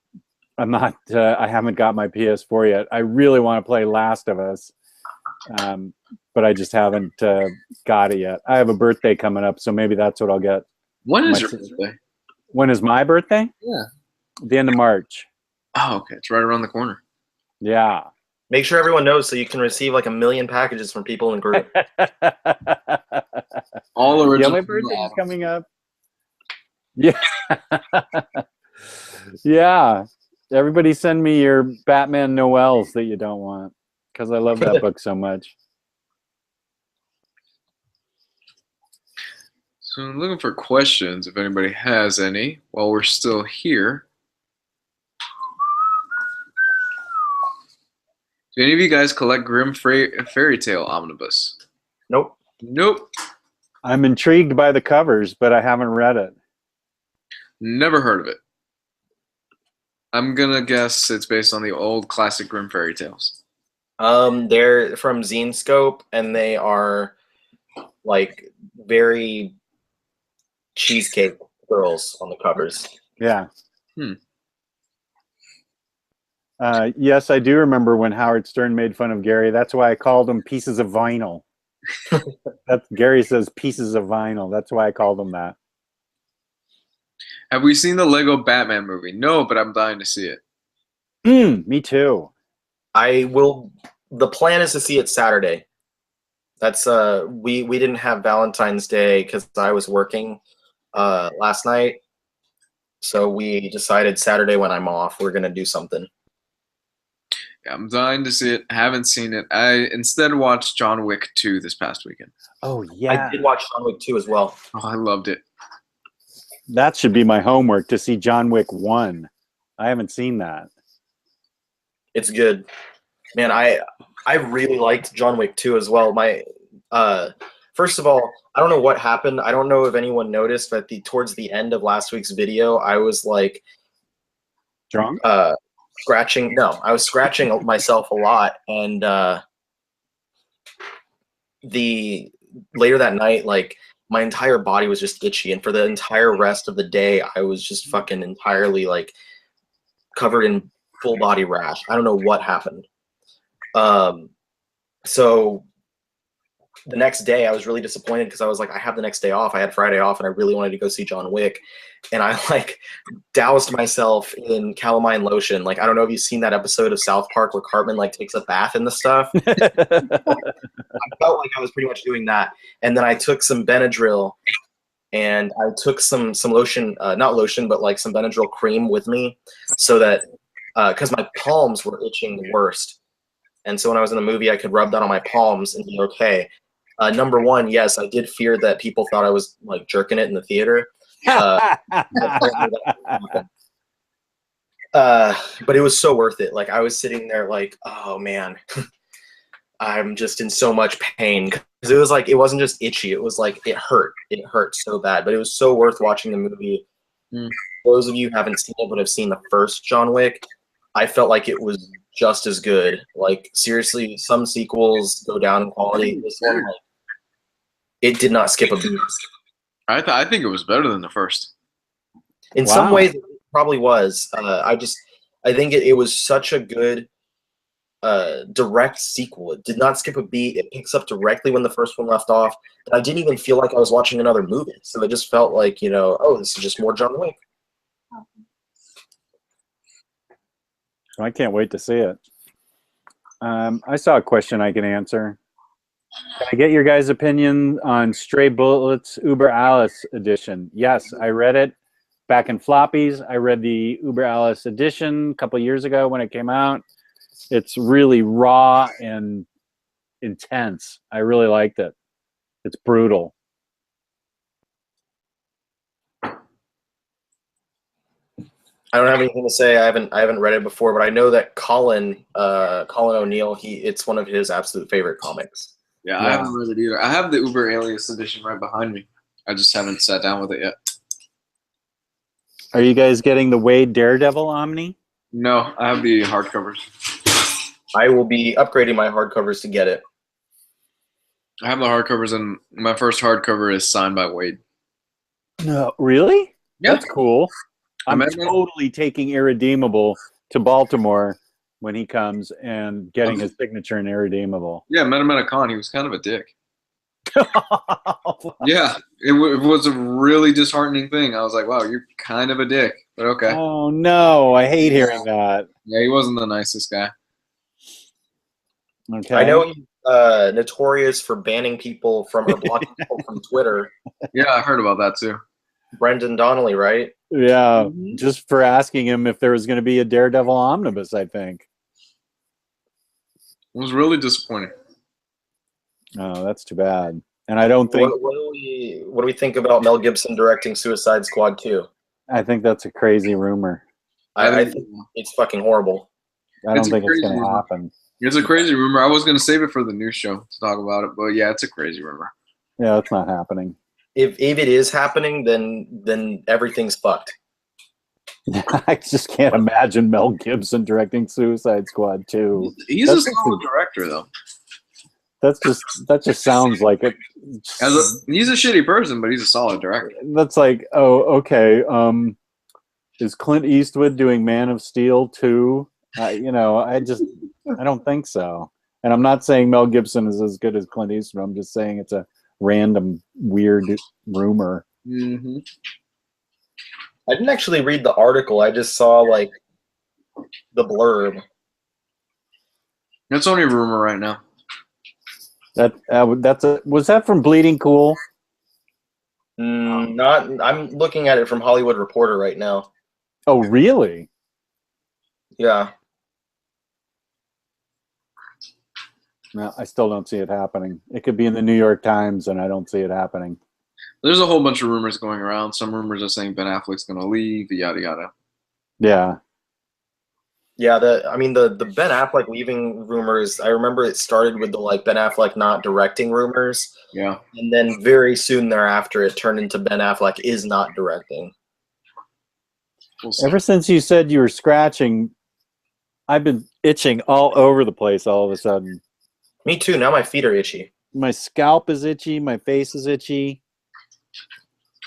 I'm not. I haven't got my PS4 yet. I really want to play Last of Us, but I just haven't got it yet. I have a birthday coming up, so maybe that's what I'll get. When is your birthday? When is my birthday? Yeah. The end of March. Oh, okay. It's right around the corner. Yeah. Make sure everyone knows so you can receive like 1 million packages from people in the group. All original. Yeah, my birthday is coming up. Yeah. Yeah. Everybody send me your Batman Noels that you don't want because I love that book so much. So I'm looking for questions if anybody has any while we're still here. Do any of you guys collect Grimm Fairy Tale Omnibus? Nope. Nope. I'm intrigued by the covers, but I haven't read it. Never heard of it. I'm gonna guess it's based on the old classic Grimm Fairy Tales. They're from Zenescope, and they are like very cheesecake girls on the covers. Yeah. Yes, I do remember when Howard Stern made fun of Gary. That's why I called them pieces of vinyl. Gary says pieces of vinyl. That's why I called them that. Have we seen the Lego Batman movie? No, but I'm dying to see it. Me too. I will. The plan is to see it Saturday. That's we didn't have Valentine's Day because I was working last night, so we decided Saturday when I'm off we're gonna do something. Yeah, I'm dying to see it. Haven't seen it. I instead watched John Wick 2 this past weekend. Oh yeah, I did watch John Wick 2 as well. Oh, I loved it. That should be my homework to see John Wick 1. I haven't seen that. It's good, man. I really liked John Wick 2 as well. My first of all, I don't know what happened. I don't know if anyone noticed, but towards the end of last week's video, I was like Drunk? Scratching. No, I was scratching myself a lot, and the later that night, like my entire body was just itchy, and for the entire rest of the day, I was just fucking entirely like covered in full body rash. I don't know what happened. So the next day I was really disappointed because I was like, I have the next day off. I had Friday off and I really wanted to go see John Wick. And I like doused myself in calamine lotion. Like, I don't know if you've seen that episode of South Park where Cartman like takes a bath in the stuff. I felt like I was pretty much doing that. And then I took some Benadryl and I took some lotion, not lotion, but like some Benadryl cream with me so that, because my palms were itching the worst. And so when I was in the movie, I could rub that on my palms and be okay. Number one, yes, I did fear that people thought I was like jerking it in the theater. But it was so worth it. Like I was sitting there like, oh man, I'm just in so much pain. Because it was like, it wasn't just itchy. It was like, it hurt. It hurt so bad. But it was so worth watching the movie. Those of you who haven't seen it but have seen the first John Wick, I felt like it was just as good. Like seriously, some sequels go down in quality. This one, like, it did not skip a beat. I think it was better than the first. In some ways, it probably was. I think it was such a good direct sequel. It did not skip a beat. It picks up directly when the first one left off. And I didn't even feel like I was watching another movie. So it just felt like, oh, this is just more John Wick. I can't wait to see it. I saw a question I can answer. Can I get your guys' opinion on Stray Bullets Uber Alice edition? Yes, I read it back in floppies. I read the Uber Alice edition a couple years ago when it came out. It's really raw and intense. I really liked it. It's brutal. I don't have anything to say. I haven't read it before, but I know that Colin O'Neill, it's one of his absolute favorite comics. Yeah, I haven't read it either. I have the Uber Alias edition right behind me. I just haven't sat down with it yet. Are you guys getting the Wade Daredevil Omni? No, I have the hardcovers. I will be upgrading my hardcovers to get it. I have the hardcovers, and my first hardcover is signed by Wade. No, really? Yeah. That's cool. I'm totally taking Irredeemable to Baltimore when he comes and getting his signature in Irredeemable. Yeah, met him at a con. He was kind of a dick. Yeah, it was a really disheartening thing. I was like, wow, you're kind of a dick, but okay. Oh, no. I hate hearing that. Yeah, he wasn't the nicest guy. Okay. I know he's notorious for banning people from or blocking people from Twitter. Yeah, I heard about that too. Brendan Donnelly, right? Yeah, just for asking him if there was going to be a Daredevil omnibus, I think. It was really disappointing. Oh, that's too bad. And I don't think... What do we think about Mel Gibson directing Suicide Squad 2? I think that's a crazy rumor. I think it's fucking horrible. I don't think it's going to happen. It's a crazy rumor. I was going to save it for the news show to talk about it, but yeah, it's a crazy rumor. Yeah, it's not happening. If it is happening, then everything's fucked. I just can't imagine Mel Gibson directing Suicide Squad 2. He's a solid director, though. That just sounds like it. He's a shitty person, but he's a solid director. That's like, oh, okay. Is Clint Eastwood doing Man of Steel 2? I don't think so. And I'm not saying Mel Gibson is as good as Clint Eastwood. I'm just saying it's a random weird rumor. Mm-hmm. I didn't actually read the article. I just saw like the blurb. It's only a rumor right now. Was that from Bleeding Cool? Not. I'm looking at it from Hollywood Reporter right now. Oh, really? Yeah. No, I still don't see it happening. It could be in the New York Times, and I don't see it happening. There's a whole bunch of rumors going around. Some rumors are saying Ben Affleck's going to leave, yada, yada. Yeah. Yeah, the Ben Affleck leaving rumors, I remember it started with the Ben Affleck not directing rumors. Yeah. And then very soon thereafter it turned into Ben Affleck is not directing. We'll see. Ever since you said you were scratching, I've been itching all over the place all of a sudden. Me too. Now my feet are itchy. My scalp is itchy. My face is itchy.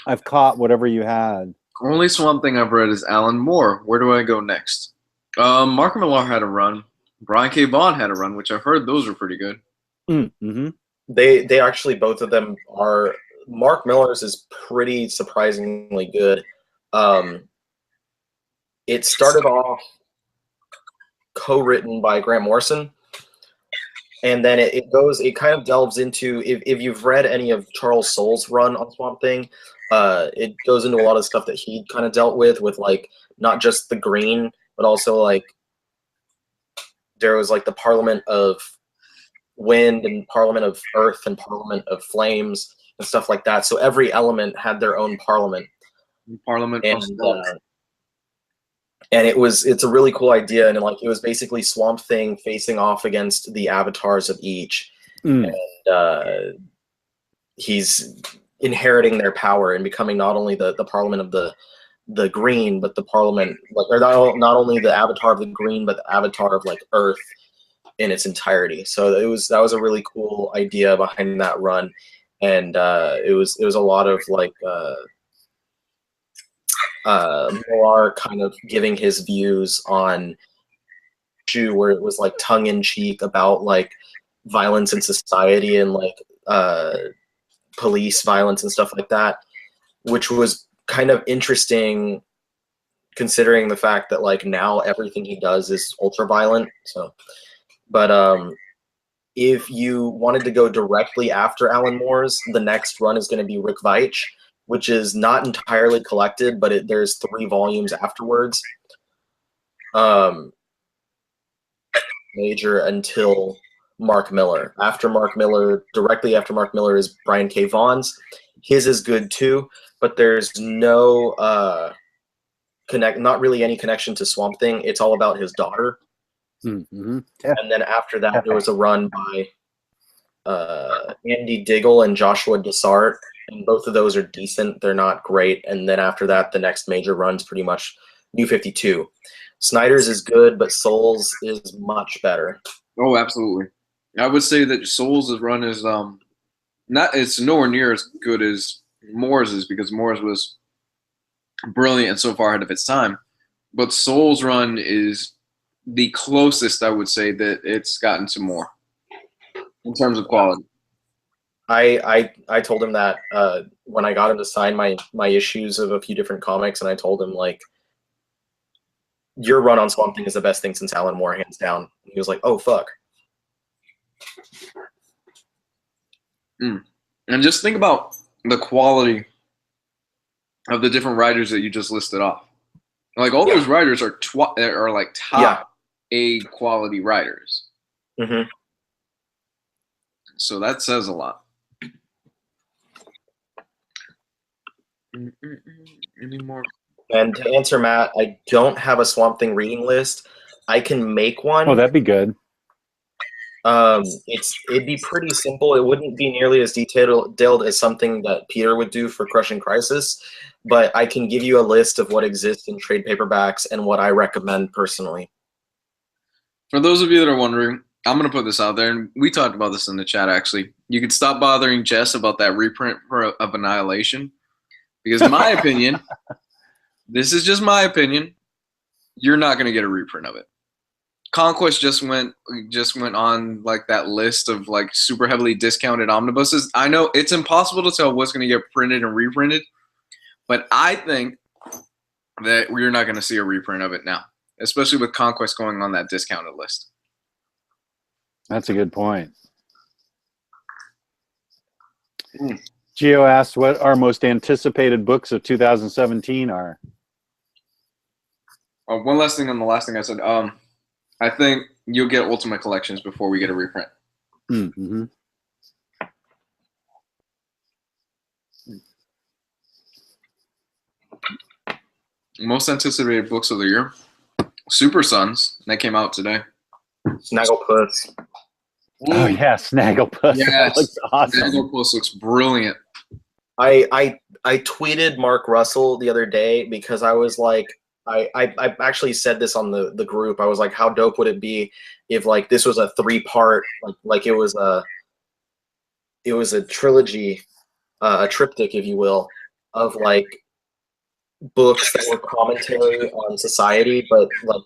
I've caught whatever you had. Only Swamp Thing I've read is Alan Moore. Where do I go next? Mark Millar had a run. Brian K. Vaughan had a run, which I've heard those were pretty good. Mm-hmm. They actually, both of them are. Mark Millar's is pretty surprisingly good. It started off co-written by Grant Morrison, and then it kind of delves into, if you've read any of Charles Soule's run on Swamp Thing, it goes into a lot of stuff that he kind of dealt with like not just the green, but also like there was like the Parliament of Wind and Parliament of Earth and Parliament of Flames and stuff like that. So every element had their own parliament. And it's a really cool idea, and like it was basically Swamp Thing facing off against the avatars of each, and he's inheriting their power and becoming not only the parliament of the green, but the parliament, like, or not only the avatar of the green, but the avatar of like Earth in its entirety. So that was a really cool idea behind that run, and it was a lot of like Millar kind of giving his views on issue where it was like tongue-in-cheek about like violence in society and like police violence and stuff like that, which was kind of interesting considering the fact that like now everything he does is ultra violent. So, but if you wanted to go directly after Alan Moore's, the next run is going to be Rick Veitch, which is not entirely collected, but there's 3 volumes afterwards. Major until Mark Millar. After Mark Millar, directly after Mark Millar is Brian K. Vaughan's. His is good too, but there's no not really any connection to Swamp Thing. It's all about his daughter. Mm-hmm. And then after that, there was a run by Andy Diggle and Joshua Dessart, and both of those are decent. They're not great. And then after that, the next major run's pretty much New 52. Snyder's is good, but Soule's is much better. Oh, absolutely. I would say that Soule's run is it's nowhere near as good as Moore's is, because Moore's was brilliant and so far ahead of its time. But Soule's run is the closest, I would say, that it's gotten to Moore in terms of quality. I told him that when I got him to sign my issues of a few different comics, and I told him, like, your run on Swamp Thing is the best thing since Alan Moore, hands down. He was like, oh, fuck. And just think about the quality of the different writers that you just listed off. Like, all those writers are like top A quality writers. Mm-hmm. So that says a lot. Any more? And to answer Matt, I don't have a Swamp Thing reading list. I can make one. Oh, that'd be good. It'd be pretty simple. It wouldn't be nearly as detailed as something that Peter would do for Crushing Crisis, but I can give you a list of what exists in trade paperbacks and what I recommend personally. For those of you that are wondering, I'm going to put this out there, and we talked about this in the chat, actually. You could stop bothering Jess about that reprint of Annihilation, because in my opinion, this is just my opinion, you're not going to get a reprint of it. Conquest just went on like that list of like super heavily discounted omnibuses. I know it's impossible to tell what's going to get printed and reprinted, but I think that we're not going to see a reprint of it now, especially with Conquest going on that discounted list. That's a good point. Gio asked what our most anticipated books of 2017 are. One last thing on the last thing I said. I think you'll get Ultimate Collections before we get a reprint. Mm-hmm. Most anticipated books of the year. Super Sons. That came out today. Snagglepuss. Oh yeah, Snagglepuss. Yes. That looks awesome. Snagglepuss looks brilliant. I tweeted Mark Russell the other day because I was like, I actually said this on the group. I was like, how dope would it be if like this was a 3-part, like it was a trilogy, a triptych, if you will, of like books that were commentary on society, but like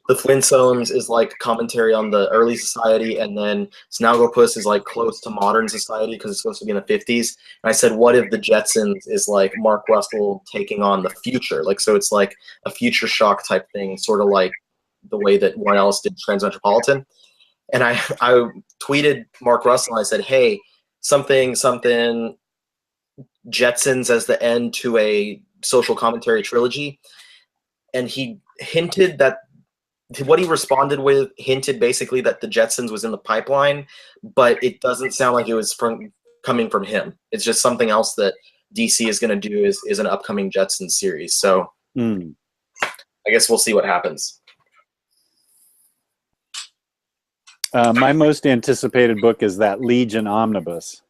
the Flintstones is like commentary on the early society, and then Snagglepuss is like close to modern society because it's supposed to be in the 50s. And I said, what if the Jetsons is like Mark Russell taking on the future? Like, so it's like a future shock type thing, sort of like the way that Warren Ellis did Transmetropolitan. And I tweeted Mark Russell and I said, hey, something Jetsons as the end to a social commentary trilogy. And he hinted that what he responded with hinted basically that the Jetsons was in the pipeline, but it doesn't sound like it was coming from him. It's just something else that DC is going to do is an upcoming Jetsons series. So I guess we'll see what happens. My most anticipated book is that Legion Omnibus.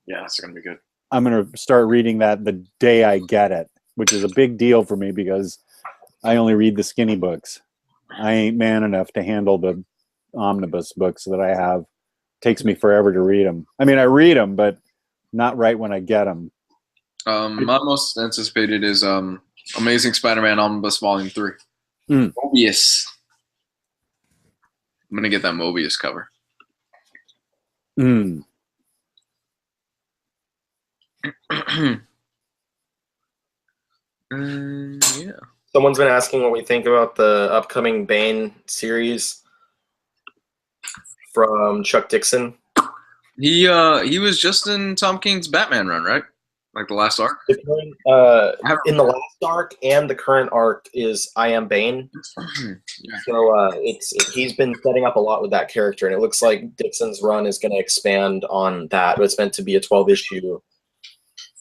Yeah, it's going to be good. I'm going to start reading that the day I get it, which is a big deal for me because I only read the skinny books. I ain't man enough to handle the omnibus books that I have. It takes me forever to read them. I mean, I read them, but not right when I get them. My most anticipated is Amazing Spider-Man Omnibus Volume 3. Mobius. I'm going to get that Mobius cover. Yeah. Someone's been asking what we think about the upcoming Bane series from Chuck Dixon. He was just in Tom King's Batman run, right? Like the last arc? In the last arc and the current arc is I Am Bane. Yeah. So he's been setting up a lot with that character, and it looks like Dixon's run is going to expand on that, but it's meant to be a 12-issue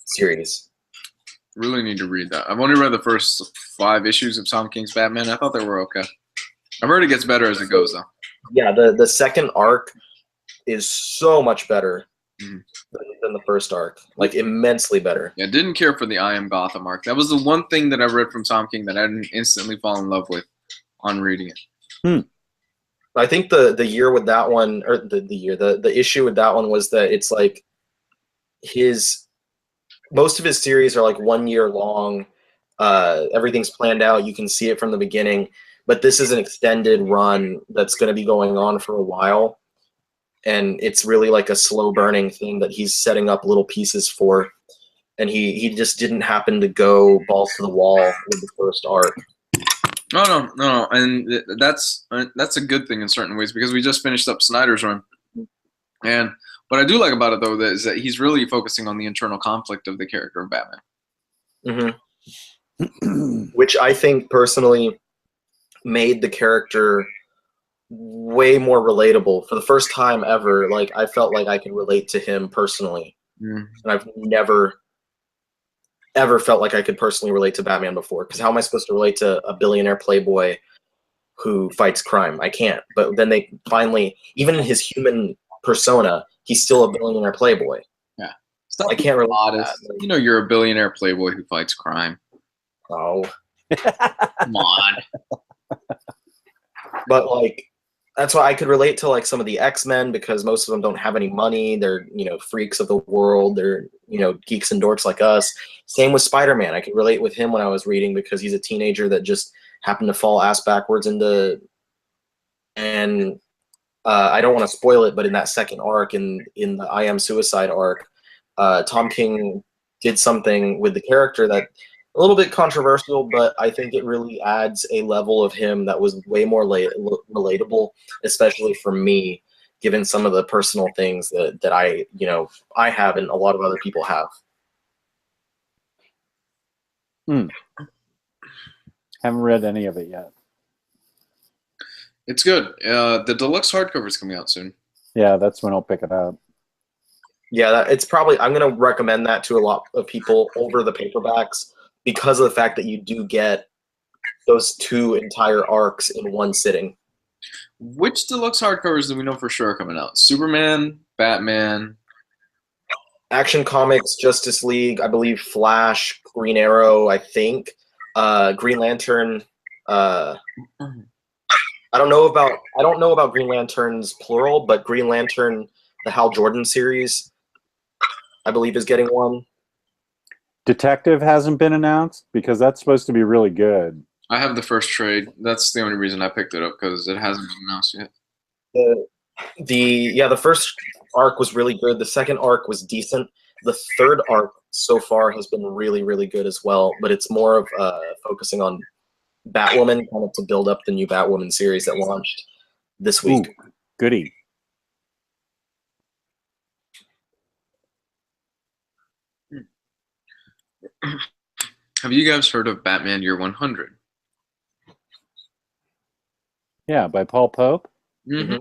series. Really need to read that. I've only read the first 5 issues of Tom King's Batman. I thought they were okay. I've heard it gets better as it goes, though. Yeah, the second arc is so much better than the first arc. Like, immensely better. Yeah, didn't care for the I Am Gotham arc. That was the one thing that I read from Tom King that I didn't instantly fall in love with on reading it. I think the year with that one, or the issue with that one was that it's like most of his series are like 1 year long. Everything's planned out. You can see it from the beginning. But this is an extended run that's going to be going on for a while. And it's really like a slow burning thing that he's setting up little pieces for. And he just didn't happen to go balls to the wall with the first arc. No. And that's a good thing in certain ways because we just finished up Snyder's run. And what I do like about it, though, is that he's really focusing on the internal conflict of the character of Batman. Which I think personally made the character way more relatable. For the first time ever, like I felt like I could relate to him personally. And I've never, ever felt like I could personally relate to Batman before. Because how am I supposed to relate to a billionaire playboy who fights crime? I can't. But then they finally, even in his human persona, he's still a billionaire playboy. Yeah. I can't relate to that. You know you're a billionaire playboy who fights crime. Oh. Come on. But like that's why I could relate to like some of the X-Men because most of them don't have any money. They're, freaks of the world. They're, geeks and dorks like us. Same with Spider-Man. I could relate with him when I was reading because he's a teenager that just happened to fall ass backwards into, and I don't want to spoil it, but in that second arc, in the I Am Suicide arc, Tom King did something with the character that a little bit controversial, but I think it really adds a level of him that was way more relatable, especially for me, given some of the personal things that I have and a lot of other people have. Haven't read any of it yet. It's good. The deluxe hardcover is coming out soon. Yeah, that's when I'll pick it up. Yeah, it's probably, I'm going to recommend that to a lot of people over the paperbacks because of the fact that you do get those 2 entire arcs in one sitting. Which deluxe hardcovers do we know for sure are coming out? Superman, Batman, Action Comics, Justice League, I believe Flash, Green Arrow, I think, Green Lantern, I don't know about Green Lanterns plural, but Green Lantern, the Hal Jordan series, I believe is getting one. Detective hasn't been announced because that's supposed to be really good. I have the first trade. That's the only reason I picked it up, because it hasn't been announced yet. The first arc was really good. The second arc was decent. The third arc so far has been really, really good as well, but it's more of focusing on Batwoman, kind of to build up the new Batwoman series that launched this week. Ooh, goody. Have you guys heard of Batman Year 100? Yeah, by Paul Pope. Mm-hmm.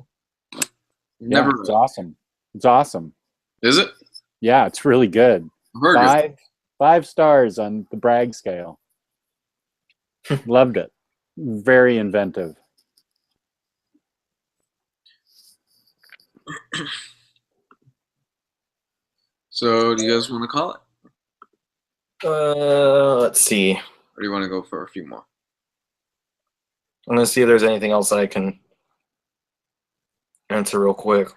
Yeah, it's awesome. It's awesome. Is it? Yeah, it's really good. Five stars on the brag scale. Loved it. Very inventive. So, do you guys want to call it? Let's see. Or do you want to go for a few more? I'm gonna see if there's anything else that I can answer real quick.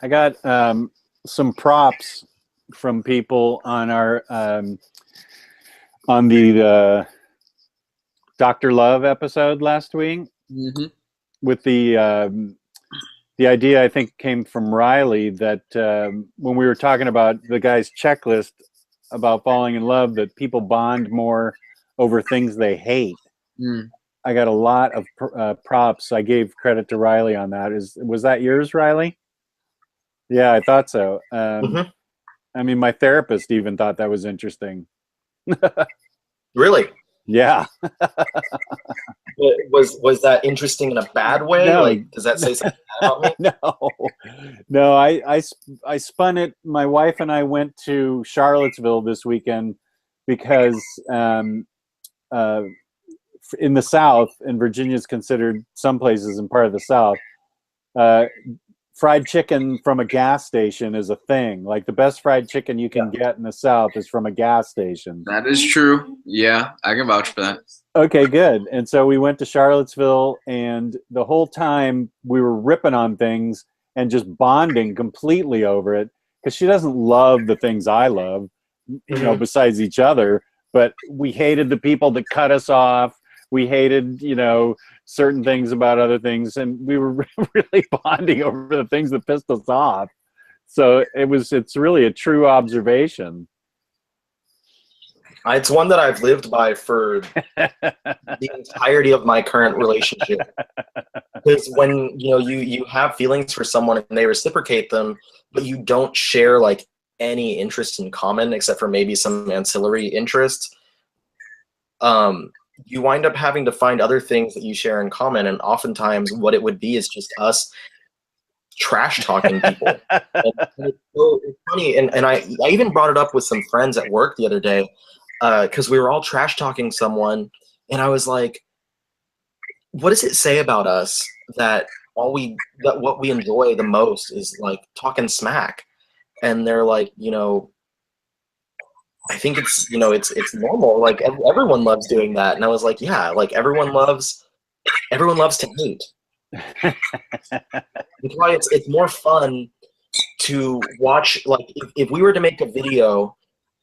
I got some props from people on our on the Dr. Love episode last week. Mm-hmm. With the idea, I think, came from Riley that when we were talking about the guy's checklist about falling in love, that people bond more over things they hate. Mm. I got a lot of props. I gave credit to Riley on that. Was that yours, Riley? Yeah, I thought so. I mean, my therapist even thought that was interesting. Really? Yeah. Was that interesting in a bad way? No. Like, does that say something bad about me? No. I spun it. My wife and I went to Charlottesville this weekend because in the South, and Virginia is considered some places in part of the South, fried chicken from a gas station is a thing. Like, the best fried chicken you can get in the South is from a gas station. That is true. Yeah, I can vouch for that. Okay, good. And so we went to Charlottesville, and the whole time we were ripping on things and just bonding completely over it, because she doesn't love the things I love, you know, besides each other. But we hated the people that cut us off. We hated, you know, certain things about other things, and we were really bonding over the things that pissed us off. So it's really a true observation. It's one that I've lived by for the entirety of my current relationship. Because when you have feelings for someone and they reciprocate them, but you don't share like any interest in common except for maybe some ancillary interests, you wind up having to find other things that you share in common, and oftentimes what it would be is just us trash talking people. And it's funny, and I even brought it up with some friends at work the other day, because we were all trash talking someone, and I was like, what does it say about us that what we enjoy the most is like talking smack? And they're like, I think it's it's normal. Like everyone loves doing that. And I was like, yeah, like everyone loves to hate. That's why it's more fun to watch. Like if we were to make a video,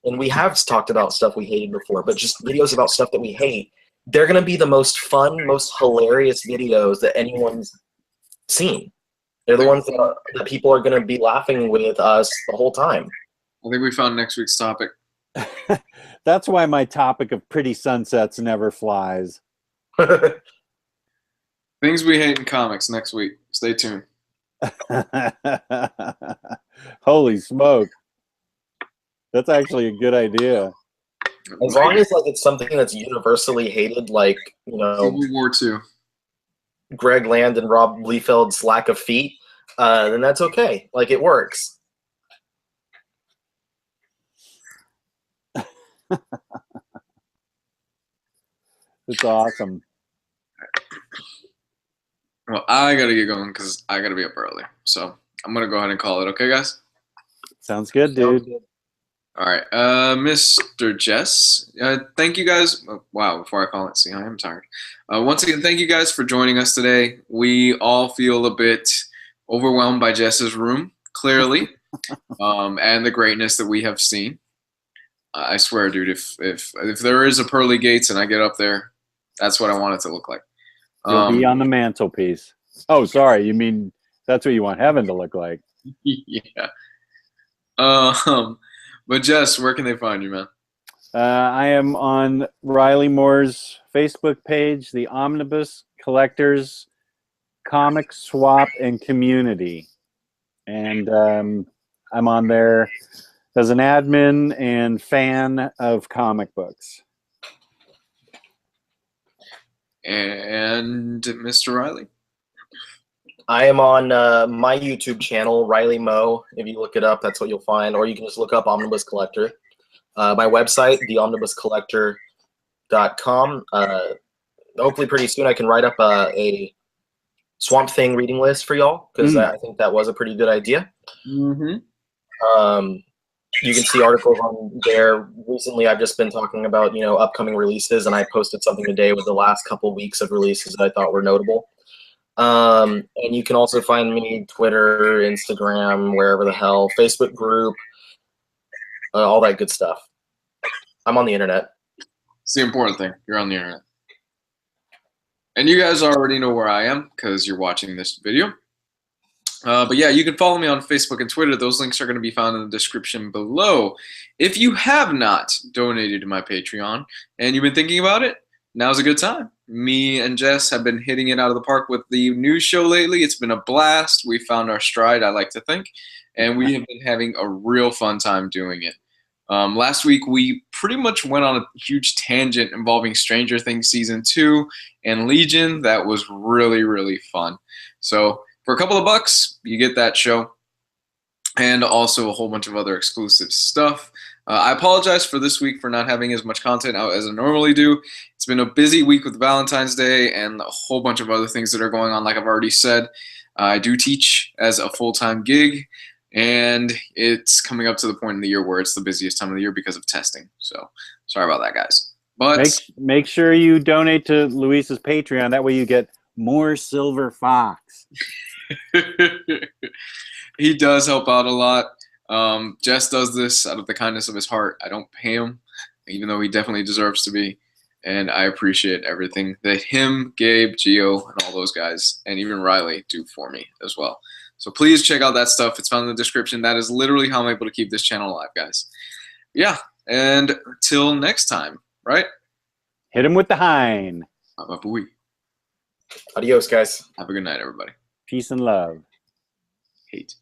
and we have talked about stuff we hated before, but just videos about stuff that we hate, they're gonna be the most fun, most hilarious videos that anyone's seen. They're the ones that people are gonna be laughing with us the whole time. I think we found next week's topic. That's why my topic of pretty sunsets never flies. Things we hate in comics next week. Stay tuned. Holy smoke. That's actually a good idea. As long as like it's something that's universally hated, like Civil War II. Greg Land and Rob Liefeld's lack of feet, then that's okay. Like it works. It's awesome. Well, I gotta get going because I gotta be up early. So I'm gonna go ahead and call it. Okay, guys. Sounds good, dude. All right, Mr. Jess. Thank you guys. Wow, before I call it, see, I am tired. Once again, thank you guys for joining us today. We all feel a bit overwhelmed by Jess's room, clearly, and the greatness that we have seen. I swear, dude, if there is a pearly gates and I get up there, that's what I want it to look like. You'll be on the mantelpiece. Oh, sorry. You mean that's what you want heaven to look like? Yeah. But Jess, where can they find you, man? I am on Ryleymo's Facebook page, the Omnibus Collectors Comic Swap and Community, and I'm on there as an admin and fan of comic books. And Mr. Riley. I am on my YouTube channel, Ryleymo. If you look it up, that's what you'll find. Or you can just look up Omnibus Collector. My website, theomnibuscollector.com. Hopefully pretty soon I can write up a Swamp Thing reading list for y'all, because I think that was a pretty good idea. Mm-hmm. You can see articles on there. Recently, I've just been talking about, upcoming releases, and I posted something today with the last couple weeks of releases that I thought were notable. And you can also find me Twitter, Instagram, wherever the hell, Facebook group, all that good stuff. I'm on the internet. It's the important thing. You're on the internet. And you guys already know where I am because you're watching this video. But yeah, you can follow me on Facebook and Twitter. Those links are going to be found in the description below. If you have not donated to my Patreon and you've been thinking about it, now's a good time. Me and Jess have been hitting it out of the park with the news show lately. It's been a blast. We found our stride, I like to think, and we have been having a real fun time doing it. Last week, we pretty much went on a huge tangent involving Stranger Things Season 2 and Legion. That was really, really fun. So for a couple of bucks, you get that show and also a whole bunch of other exclusive stuff. I apologize for this week for not having as much content out as I normally do. It's been a busy week with Valentine's Day and a whole bunch of other things that are going on, like I've already said. I do teach as a full-time gig, and it's coming up to the point in the year where it's the busiest time of the year because of testing. So sorry about that, guys. But make sure you donate to Luis's Patreon. That way you get more Silver Fox. He does help out a lot. Jess does this out of the kindness of his heart. I don't pay him, even though he definitely deserves to be. And I appreciate everything that him, Gabe, Gio, and all those guys, and even Riley do for me as well. So please check out that stuff. It's found in the description. That is literally how I'm able to keep this channel alive, guys. Yeah, and till next time, right? Hit him with the hind. Adios, guys. Have a good night, everybody. Peace and love. Hate.